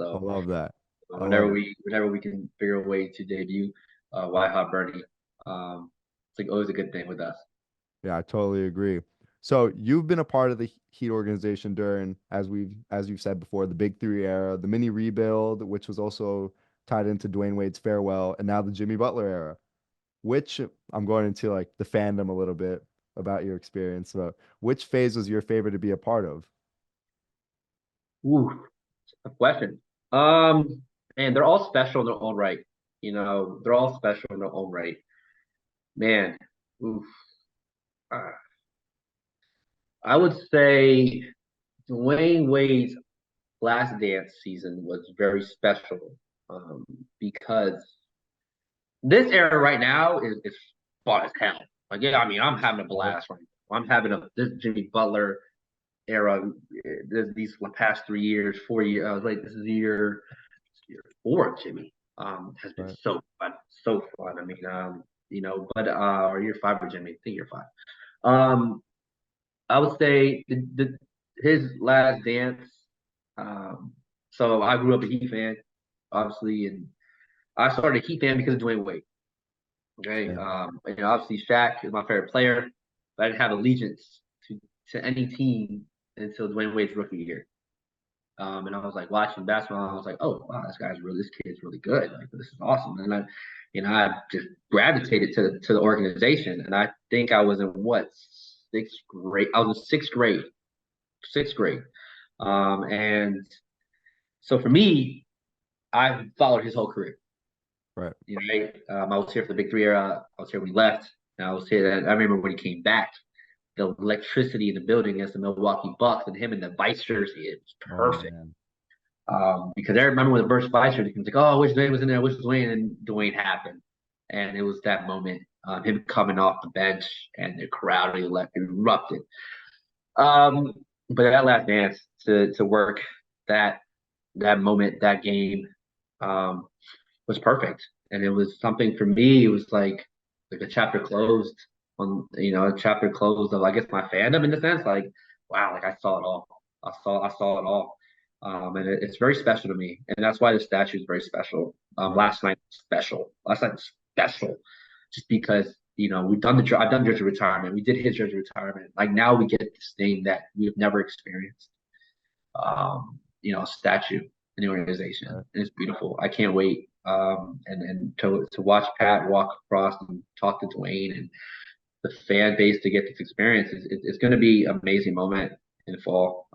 I So love that. I whenever love it. we can figure a way to debut White Hot Bernie, it's like always a good thing with us. Yeah, I totally agree. So you've been a part of the Heat organization during, as you've said before, the Big Three era, the mini rebuild, which was also tied into Dwayne Wade's farewell, and now the Jimmy Butler era. Which I'm going into like the fandom a little bit about your experience. So which phase was your favorite to be a part of? Ooh, a question. And they're all special in their own right. They're all special in their own right. Man, oof. Uh, I would say Dwayne Wade's last dance season was very special because this era right now is fun as hell. Like, yeah, I mean, I'm having a Yep. blast right now. I'm having this Jimmy Butler era. These past 3 years, 4 years. This is year year 4 of Jimmy has been Right. so fun, so fun. I mean, but or year 5 of Jimmy, I think year 5. Um, I would say his last dance. Um, so I grew up a Heat fan, obviously, and I started a Heat fan because of Dwayne Wade. Okay, Same. obviously Shaq is my favorite player, but I didn't have allegiance to any team until Dwayne Wade's rookie year. And I was like watching basketball, and I was like, oh wow, this kid's really good. Like this is awesome. And I just gravitated to the organization. And I think I was in what, sixth grade? I was in sixth grade. And so for me, I followed his whole career. Right. Right? I was here for the Big Three era. I was here when he left. And I was here. I remember when he came back. The electricity in the building against the Milwaukee Bucks and him in the vice jersey, it was Oh perfect. man. Because I remember when the first vice jersey, he was like, "Oh, I wish Dwayne was in there. I wish Dwayne," and Dwayne happened, and it was that moment, him coming off the bench and the crowd erupted. But that last dance to work that moment, that game, um, was perfect, and it was something for me. It was like a chapter closed a chapter closed of, I guess, my fandom, in the sense, like, wow, like I saw it all. I saw it all. And it's very special to me, and that's why the statue is very special. Right. Last night was special. Last night was special, just because I've done jersey retirement. We did his jersey retirement. Like now we get this thing that we've never experienced. A statue in the organization, Right. and it's beautiful. I can't wait. And to watch Pat walk across and talk to Dwayne and the fan base to get this experience it's going to be an amazing moment in the fall.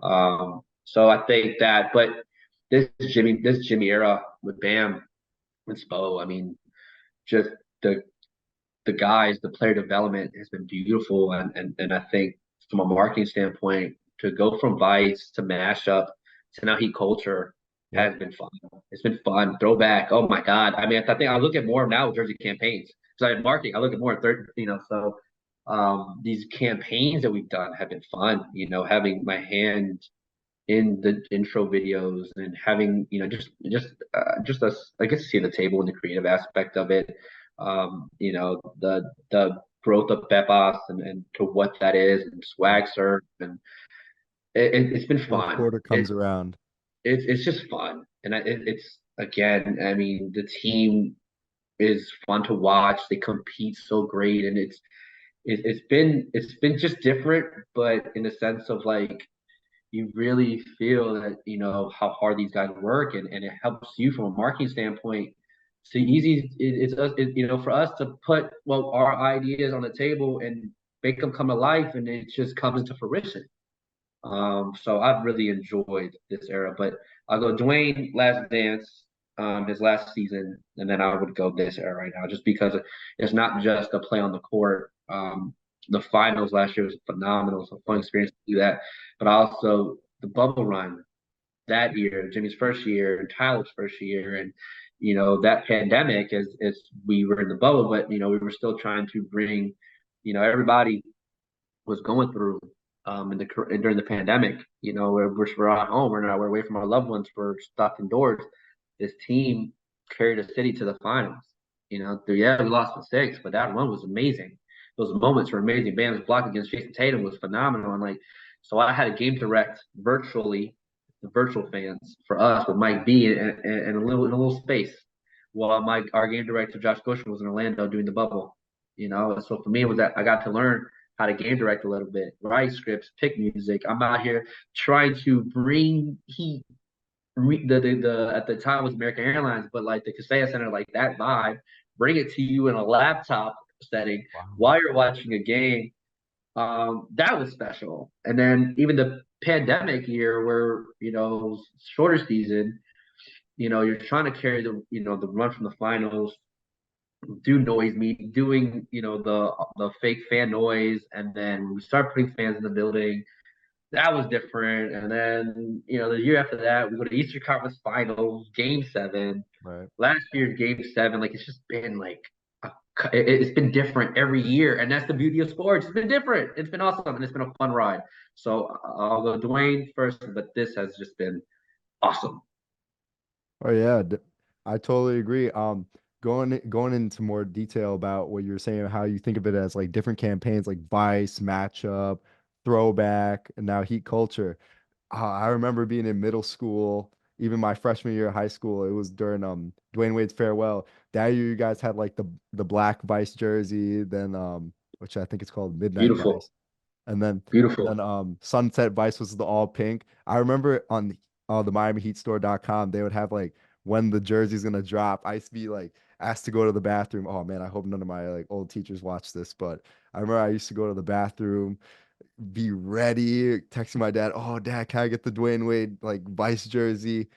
So I think that, but this Jimmy era with Bam and Spo, I mean, just the guys, the player development has been beautiful, and I think from a marketing standpoint, to go from Vice to Mashup to now Heat Culture Yep. has been fun. It's been fun. Throwback. Oh my God. I mean, I think I look at more now jersey campaigns because I have marketing. I look at more so these campaigns that we've done have been fun. Having my hand in the intro videos and having just us, I guess, see the table and the creative aspect of it. The growth of Bepos and to what that is, and swag surf, and it's been Fourth fun. quarter comes around. It's just fun, and it's, again, I mean, the team is fun to watch. They compete so great, and it's been just different, but in the sense of, like, you really feel that how hard these guys work, and it helps you from a marketing standpoint. So easy for us to put our ideas on the table and make them come to life, and it just comes to fruition. So I've really enjoyed this era, but I'll go Dwayne last dance, his last season, and then I would go this era right now, just because it's not just a play on the court. The finals last year was phenomenal. It's a fun experience to do that, but also the bubble run that year, Jimmy's first year and Tyler's first year, and that pandemic, as we were in the bubble, but we were still trying to bring, everybody was going through during the pandemic. We're at home, we're away from our loved ones, we're stuck indoors. This team carried a city to the finals. We lost in 6, but that run was amazing. Those moments were amazing. Bam's block against Jason Tatum was phenomenal, and so I had a game direct virtually, the virtual fans for us with Mike B in a little space, while our game director Josh Bushman was in Orlando doing the bubble. So for me, it was that I got to learn how to game direct a little bit, write scripts, pick music. I'm out here trying to bring heat. The at the time it was American Airlines, but like the Kaseya Center, like that vibe, bring it to you in a laptop setting while you're watching a game. That was special. And then even the pandemic year, where shorter season, you're trying to carry the run from the finals, do noise meet, doing the fake fan noise, and then we start putting fans in the building. That was different. And then the year after that, we go to Eastern Conference Finals, Game 7. Right. Last year's Game 7, like, it's just been like it's been different every year, and that's the beauty of sports. It's been different. It's been awesome, and it's been a fun ride. So I'll go Dwayne first, but this has just been awesome. Oh yeah, I totally agree. Going into more detail about what you're saying, how you think of it as like different campaigns, like Vice, Matchup, Throwback, and now Heat Culture. I remember being in middle school, even my freshman year of high school. It was during Dwayne Wade's farewell. That year, you guys had like the black Vice jersey, then which I think it's called Midnight Beautiful, Vice. And then beautiful. Sunset Vice was the all pink. I remember on the MiamiHeatStore.com, they would have like when the jersey's gonna drop. I used to be like asked to go to the bathroom. Oh man, I hope none of my like old teachers watch this, but I remember I used to go to the bathroom, be ready, texting my dad, "Oh dad, can I get the Dwayne Wade like Vice jersey?"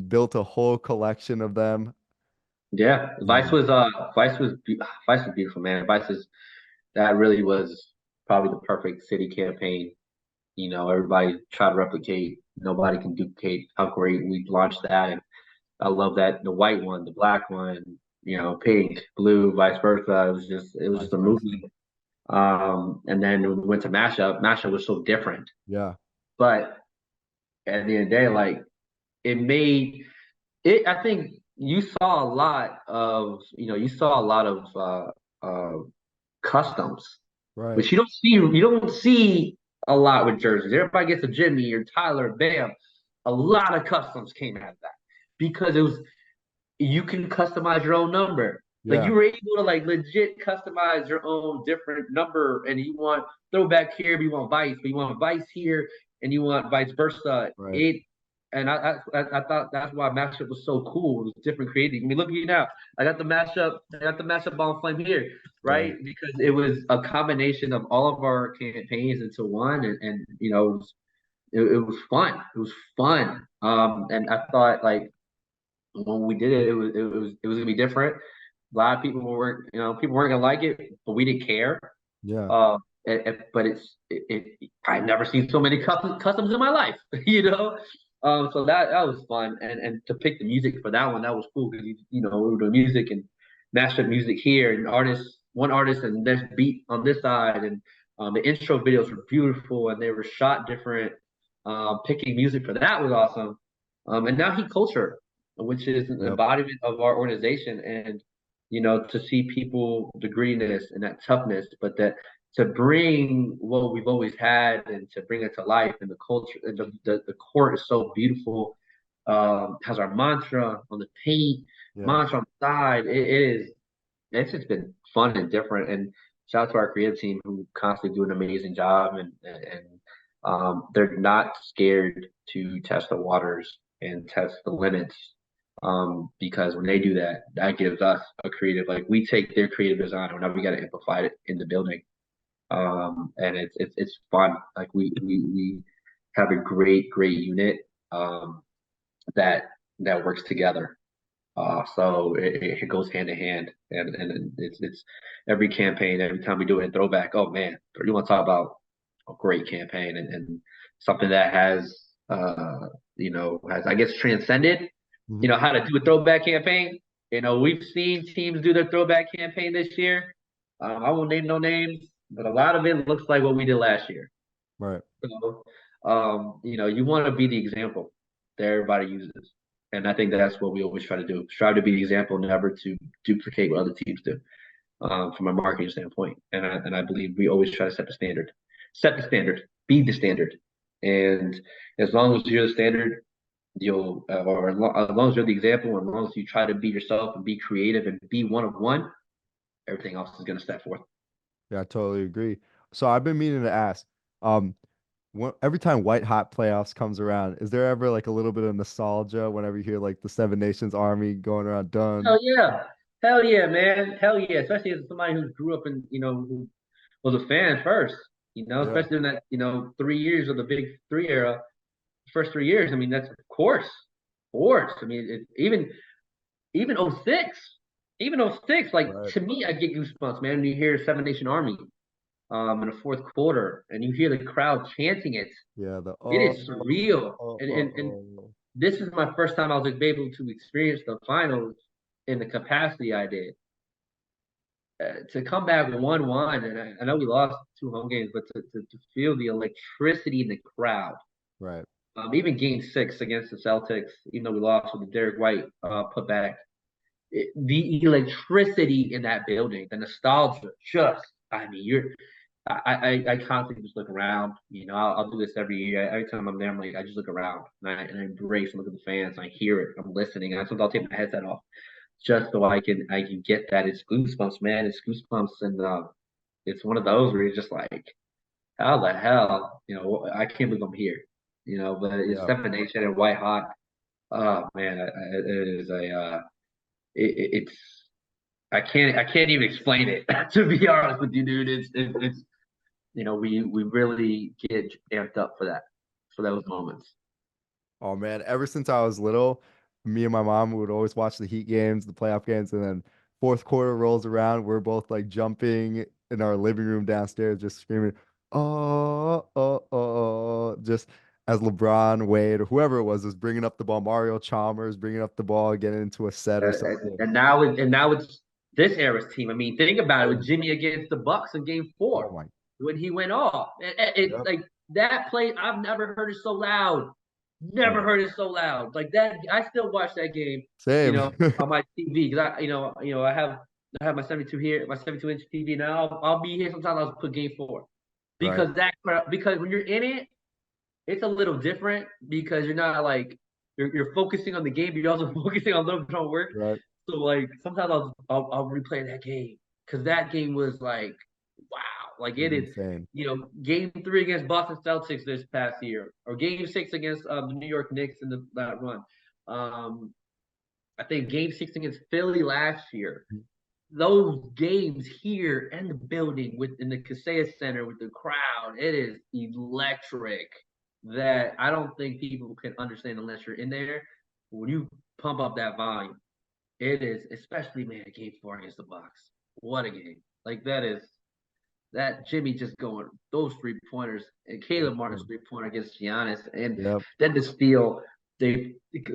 Built a whole collection of them. Yeah, Um, Vice was beautiful, man. That really was probably the perfect city campaign. You know, everybody tried to replicate. Nobody can duplicate how great we launched that. And I love that the white one, the black one, you know, pink, blue, vice versa. It was just Vice a versa. movie. And then when we went to mashup, mashup was so different. Yeah, But at the end of the day, like it made it. I think you saw a lot of, you saw a lot of customs, right. which you don't see a lot with jerseys. Everybody gets a Jimmy or Tyler, bam. A lot of customs came out of that because it was you can customize your own number. Like Yeah, you were able to like legit customize your own different number, and you want throwback here, but you want vice, but you want vice here, and you want vice versa. right. It and I thought that's why mashup was so cool. It was different creative. I mean, look at you now. I got the mashup on flame here, Yeah. right? Because it was a combination of all of our campaigns into one, and it was fun. It was fun. And I thought like when we did it, it was gonna be different. A lot of people weren't gonna like it, but we didn't care. Yeah. But I never seen so many customs in my life, you know. So that was fun, and to pick the music for that one, that was cool because we were doing music and mashed up music here, and one artist, and this beat on this side, and the intro videos were beautiful, and they were shot different. Picking music for that was awesome. And now Heat Culture, which is an Yep. embodiment of our organization, and to see people, the grittiness and that toughness, but that to bring what we've always had and to bring it to life, and the culture, and the court is so beautiful. Has our mantra on the paint, Yeah. mantra on the side. It's just been fun and different. And shout out to our creative team who constantly do an amazing job, and they're not scared to test the waters and test the limits. Because when they do that, that gives us a creative, like we take their creative design and now we got to amplify it in the building. And it's fun. Like we have a great unit that that works together. So it goes hand in hand, and it's every campaign, every time we do it in throwback. Oh man, you want to talk about a great campaign, and something that has I guess transcended, Mhm. how to do a throwback campaign. We've seen teams do their throwback campaign this year. I won't name no names, but a lot of it looks like what we did last year. Right. So, you want to be the example that everybody uses. And I think that's what we always try to do. Strive to be the example, never to duplicate what other teams do, from a marketing standpoint. And I believe we always try to set the standard. Set the standard. Be the standard. And as long as you're the standard, as long as you're the example, and as long as you try to be yourself and be creative and be one of one, everything else is going to step forth. Yeah, I totally agree. So I've been meaning to ask, um, every time White Hot playoffs comes around, is there ever like a little bit of nostalgia whenever you hear like the Seven Nations Army going around done? Hell yeah. Hell yeah, man. Hell yeah. Especially as somebody who grew up who was a fan first, Yeah. especially in that, 3 years of the big three era, first 3 years. I mean, that's of course. I mean, even '06, even '06, like Right. to me, I get goosebumps, man, when you hear Seven Nation Army in the fourth quarter and you hear the crowd chanting it. Yeah. It is surreal. And Oh. this is my first time I was able to experience the finals in the capacity I did. To come back 1-1, and I know we lost two home games, but to feel the electricity in the crowd, Right. Even Game 6 against the Celtics, even though we lost with the Derek White putback, the electricity in that building, the nostalgia, just I mean, I constantly just look around. I'll do this every year. Every time I'm there, I'm like, I just look around and I embrace and look at the fans. I hear it. I'm listening. And sometimes I'll take my headset off just so I can get that. It's goosebumps, man. It's goosebumps, and it's one of those where you're just like, how the hell, I can't believe I'm here. But it's Yeah. 7 Nation and white hot. Oh man, it is it's I can't even explain it to be honest with you, dude. It's we really get amped up for those moments. Oh man, ever since I was little, me and my mom would always watch the Heat games, the playoff games, and then fourth quarter rolls around, we're both like jumping in our living room downstairs, just screaming, just as LeBron, Wade, or whoever it was bringing up the ball. Mario Chalmers bringing up the ball, getting into a set or something. And now it's this era's team. I mean, think about it with Jimmy against the Bucks in Game Oh 4 my, when he went off. It's yep, like that play. I've never heard it so loud. Never oh, heard it so loud like that. I still watch that game, same. on my TV because I have my 72 here, my 72-inch TV now. I'll be here sometimes. I'll put Game 4 Right, because when you're in it, it's a little different because you're not like you're focusing on the game, but you're also focusing on LeBron work. right. So like sometimes I'll replay that game because that game was like wow, like It was it is. insane. Game 3 against Boston Celtics this past year, or Game 6 against the New York Knicks in that run. Um, I think Game 6 against Philly last year. Those games here in the building in the Kaseya Center with the crowd, it is electric. That I don't think people can understand unless you're in there. When you pump up that volume, it is, especially man, Game 4 against the Bucks. What a game! Like that Jimmy just going those 3 pointers and Caleb Martin's 3 pointer against Giannis, and Yep. then the steal.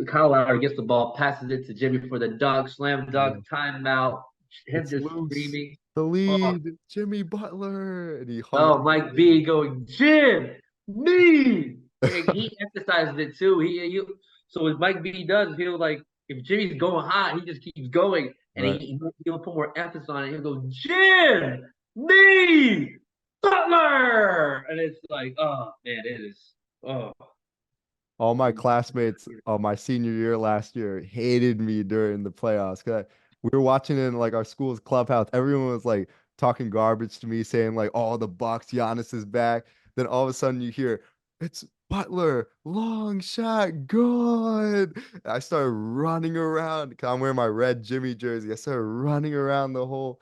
Kyle Lowry gets the ball, passes it to Jimmy for the dunk, slam Yeah. dunk, timeout. Him It's just loose. screaming. The Oh, lead, Jimmy Butler, and he hung up. oh, Mike B going Jim me, and he emphasizes it too. So what Mike B does, he'll like if Jimmy's going hot, he just keeps going, and Right. he'll put more emphasis on it. He'll go Jim me Butler, and it's like, oh man, it is. Oh, All my classmates of my senior year last year hated me during the playoffs because we were watching in like our school's clubhouse. Everyone was like talking garbage to me, saying like, "Oh, the Bucks, Giannis is back." Then all of a sudden you hear it's Butler, long shot, good. I started running around because I'm wearing my red Jimmy jersey. I started running around the whole,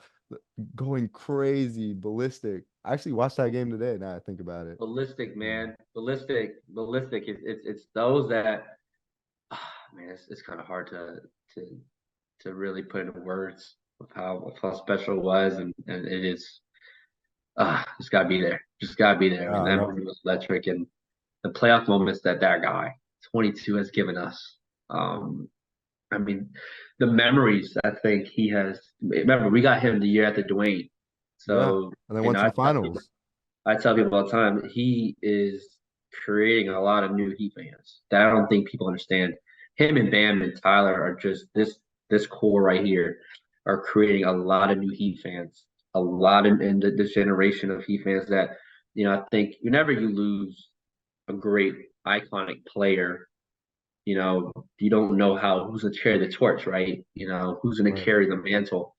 going crazy, ballistic. I actually watched that game today. Now I think about it. ballistic, Yeah. man, ballistic. It's those that, man, it's kind of hard to to really put into words of how special it was, and it is. Just gotta be there. Just gotta be there. I Yeah, mean, I that know. movie was electric, and the playoff moments that guy, 22, has given us. Um, I mean, the memories I think he has. Remember, we got him the year after Dwayne, Yeah, so and they went to the finals. I tell people all the time, he is creating a lot of new Heat fans that I don't think people understand. Him and Bam and Tyler are just this core right here are creating a lot of new Heat fans, a lot in this generation of Heat fans that I think whenever you lose a great iconic player, you don't know who's gonna carry the torch, right? Who's gonna Right. carry the mantle.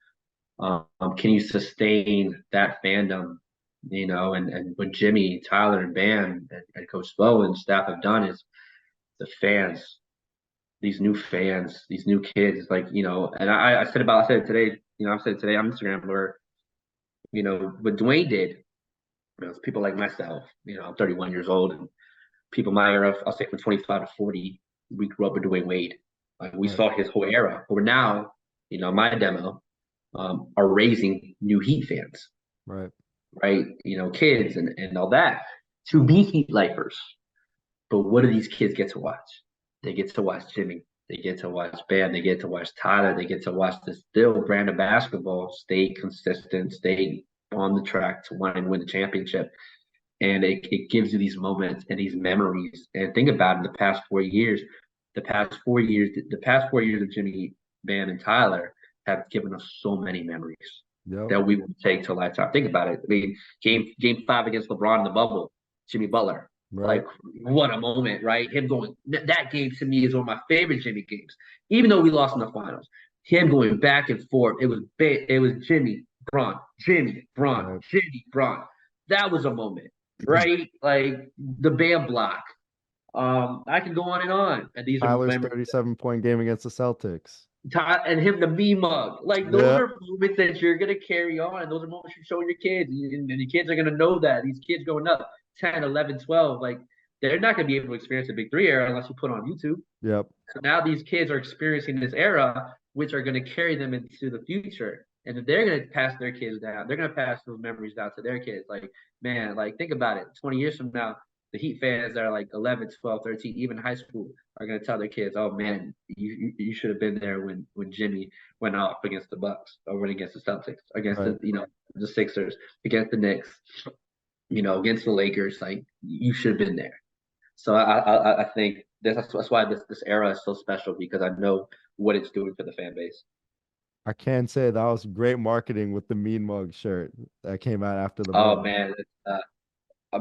Can you sustain that fandom? And what Jimmy, Tyler, and Bam and Coach Spo and staff have done is the fans, these new fans, these new kids, like, and I said it today, I've said it today on Instagram where, what Dwayne did, it's people like myself, I'm 31 years old, and people my era, I'll say from 25 to 40, we grew up with Dwayne Wade. Like we Right. saw his whole era, but we're now, my demo, are raising new Heat fans, Right. right? Kids and all that to be Heat lifers. But what do these kids get to watch? They get to watch Jimmy. They get to watch Bam. They get to watch Tyler. They get to watch this still brand of basketball stay consistent, stay on the track to want and win the championship. and it gives you these moments and these memories. And think about it, the past 4 years of Jimmy, Bam, and Tyler have given us so many memories Yep. that we will take to a lifetime. Think about it. I mean, game 5 against LeBron in the bubble, Jimmy Butler. Right. Like, what a moment, right? Him going, that game to me is one of my favorite Jimmy games, even though we lost in the finals. Him going back and forth. It was Jimmy, Bron, Jimmy, Bron, Right. Jimmy, Bron. That was a moment, right? Like the Bam block. I can go on and on. And these are Tyler's memories. 37-point game against the Celtics. And him the me mug. Like those Yeah. are moments that you're gonna carry on, and those are moments you're showing your kids, and your kids are gonna know that. These kids growing up 10, 11, 12, like they're not gonna be able to experience the Big Three era unless you put on YouTube. Yep. So now these kids are experiencing this era, which are gonna carry them into the future. And if they're gonna pass their kids down, they're gonna pass those memories down to their kids. Like, man, like think about it. 20 years from now, the Heat fans that are like 11, 12, 13, even high school, are going to tell their kids, "Oh man, you should have been there when Jimmy went off against the Bucks, or went against the Celtics, against Right. the Sixers, against the Knicks, against the Lakers. Like you should have been there." So I think that's why this era is so special, because I know what it's doing for the fan base. I can say that was great marketing with the Mean Mug shirt that came out after the Oh bubble. man, I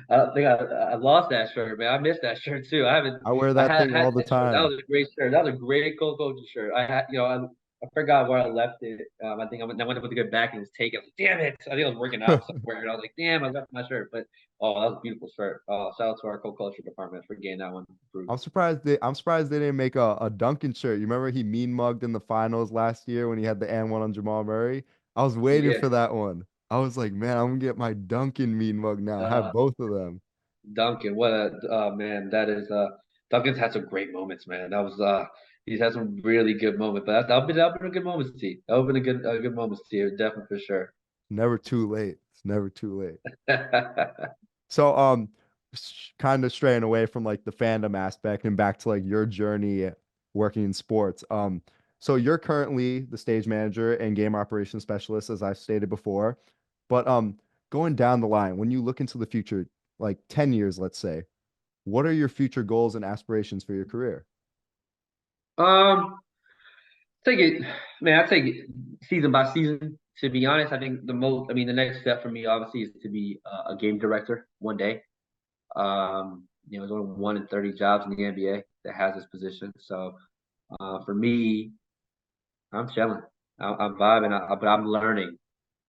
don't think I lost that shirt, man. I missed that shirt too. I wear I that thing had all the that shirt. That time. was a great shirt. That was a great coaching shirt. I forgot where I left it. I think I went to put the good back and it was taken. I was like, damn it! I think I was working out somewhere, and I was like, damn, I left my shirt. But that was a beautiful shirt. Shout out to our co-culture department for getting that one approved. I'm surprised they didn't make a Duncan shirt. You remember he mean mugged in the finals last year when he had the and one on Jamal Murray? I was waiting Yeah, for that one. I was like, man, I'm gonna get my Duncan mean mug now. I have uh, both of them. Duncan, man, that is Duncan's had some great moments, man. He's had some really good moments, but that'll been a good moments to see. That'll been a good moments to see, definitely for sure. Never too late. It's never too late. So, kind of straying away from like the fandom aspect and back to like your journey working in sports. So you're currently the stage manager and game operations specialist, as I stated before. But going down the line, when you look into the future, like 10 years, let's say, what are your future goals and aspirations for your career? Um, take it, man. I take it season by season. To be honest, I think the next step for me obviously is to be a game director one day. There's only 1 in 30 jobs in the NBA that has this position. So, for me, I'm chilling. I'm vibing, but I'm learning.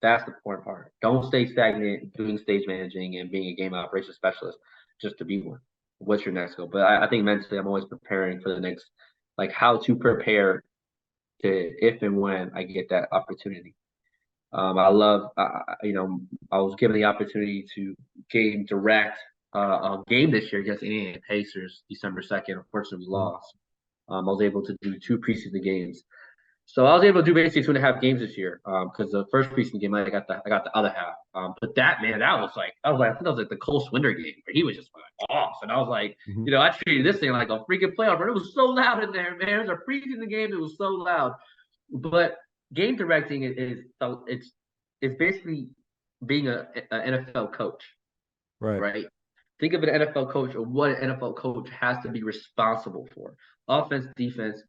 That's the important part. Don't stay stagnant doing stage managing and being a game operations specialist just to be one. What's your next goal? But I think mentally, I'm always preparing for the next, like how to prepare to if and when I get that opportunity. I love, I was given the opportunity to game direct a game this year against Indiana Pacers, December 2nd. Unfortunately, we Mhm. lost. I was able to do 2 preseason games. So I was able to do basically 2.5 games this year, because the first preseason game I got the other half. But that, man, I think that was like the Cole Swinder game where he was just like off, and I was like, Mhm. I treated this thing like a freaking playoff. But it was so loud in there, man. It was a preseason game. It was so loud. But game directing it's basically being an NFL coach, Right. right? Think of an NFL coach or what an NFL coach has to be responsible for: offense, defense.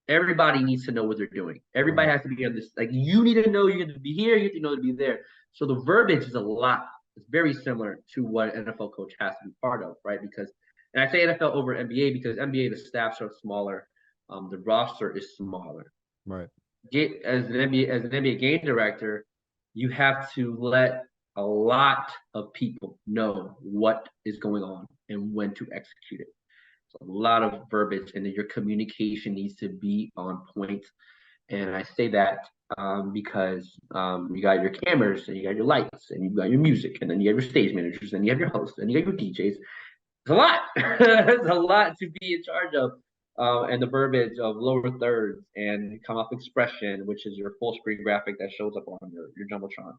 Everybody needs to know what they're doing. Everybody Right. has to be on this. Like you need to know you're going to be here. You have to know to be there. So the verbiage is a lot. It's very similar to what an NFL coach has to be part of, right? Because, and I say NFL over NBA because NBA the staffs are smaller, the roster is smaller. Right. As an NBA game director, you have to let a lot of people know what is going on and when to execute it. A lot of verbiage, and then your communication needs to be on point. And I say that because you got your cameras, and you got your lights, and you got your music, and then you have your stage managers, and you have your hosts, and you got your DJs. It's a lot. It's a lot to be in charge of. And the verbiage of lower thirds and come up expression, which is your full screen graphic that shows up on your jumbotron.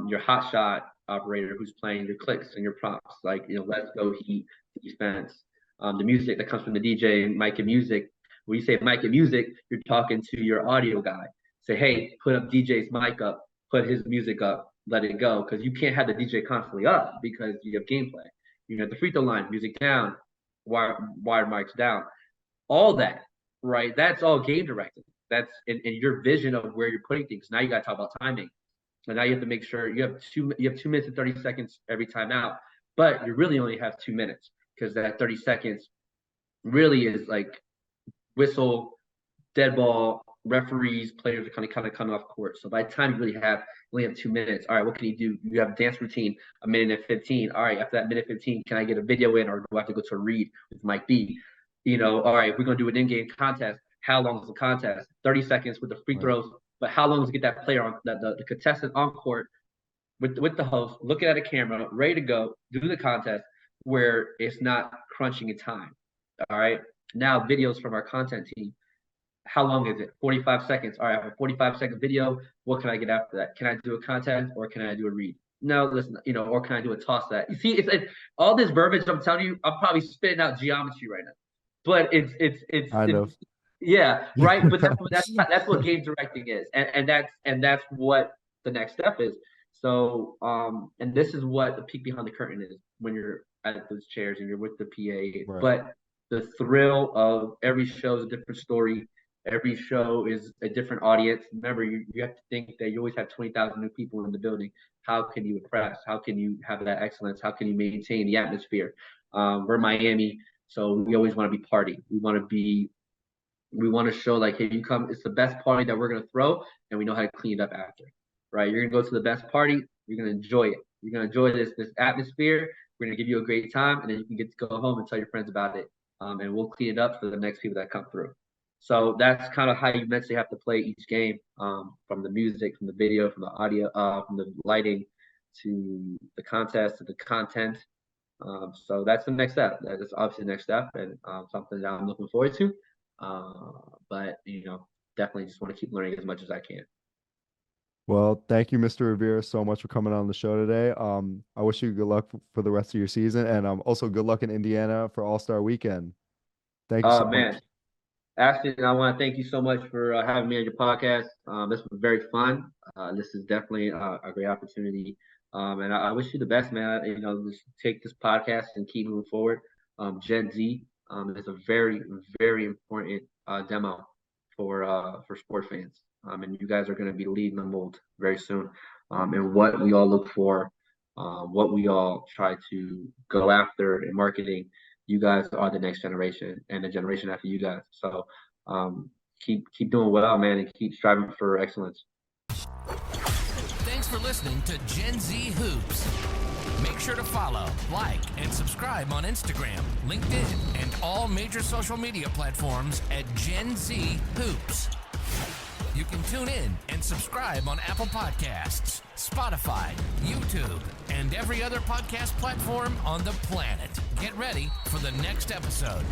Your hot shot operator who's playing your clicks and your prompts, like let's go heat defense. The music that comes from the DJ, mic and music. When you say mic and music, you're talking to your audio guy. Say, hey, put up DJ's mic up, put his music up, let it go, because you can't have the DJ constantly up because you have gameplay. You have the free throw line, music down, wire mics down, all that, right? That's all game directing. That's in your vision of where you're putting things. Now you got to talk about timing. And now you have to make sure you have 2 minutes and 30 seconds every time out, but you really only have 2 minutes, because that 30 seconds really is like whistle, dead ball, referees, players are kind of coming off court. So by the time you only have 2 minutes. All right, what can you do? You have a dance routine, a minute and 15. All right, after that minute 15, can I get a video in, or do I have to go to a read with Mike B? All right, we're gonna do an in-game contest. How long is the contest? 30 seconds with the free throws. But how long does it get that player on the contestant on court with the host, looking at a camera, ready to go, do the contest, where it's not crunching in time. All right. Now videos from our content team. How long is it? 45 seconds. All right, I have a 45-second video. What can I get after that? Can I do a contest, or can I do a read? No, listen, or can I do a toss that? You see, it's all this verbiage I'm telling you, I'm probably spitting out geometry right now. But it's I know. Yeah, right. But that's what game directing is, and that's what the next step is. So and this is what the peek behind the curtain is when you're at those chairs and you're with the PA. Right. But the thrill of every show is a different story. Every show is a different audience. Remember, you have to think that you always have 20,000 new people in the building. How can you impress? How can you have that excellence? How can you maintain the atmosphere? We're Miami, so we always want to be party. We want to show like, hey, you come, it's the best party that we're going to throw, and we know how to clean it up after, right? You're going to go to the best party. You're going to enjoy it. You're going to enjoy this atmosphere. We're going to give you a great time, and then you can get to go home and tell your friends about it. And we'll clean it up for the next people that come through. So that's kind of how you mentally have to play each game, from the music, from the video, from the audio, from the lighting, to the contest, to the content. So that's the next step. That is obviously the next step, and something that I'm looking forward to. But definitely just want to keep learning as much as I can. Well, thank you, Mr. Rivera, so much for coming on the show today. I wish you good luck for the rest of your season, and also good luck in Indiana for All-Star Weekend. Thank you so much. Ashton, I want to thank you so much for having me on your podcast. This was very fun. This is definitely a great opportunity. And I wish you the best, man. Just take this podcast and keep moving forward. Gen Z is a very, very important demo for sports fans. And you guys are going to be leading the mold very soon. And what we all look for, what we all try to go after in marketing, you guys are the next generation and the generation after you guys. So keep doing well, man, and keep striving for excellence. Thanks for listening to Gen Z Hoops. Make sure to follow, like, and subscribe on Instagram, LinkedIn, and all major social media platforms at Gen Z Hoops. You can tune in and subscribe on Apple Podcasts, Spotify, YouTube, and every other podcast platform on the planet. Get ready for the next episode.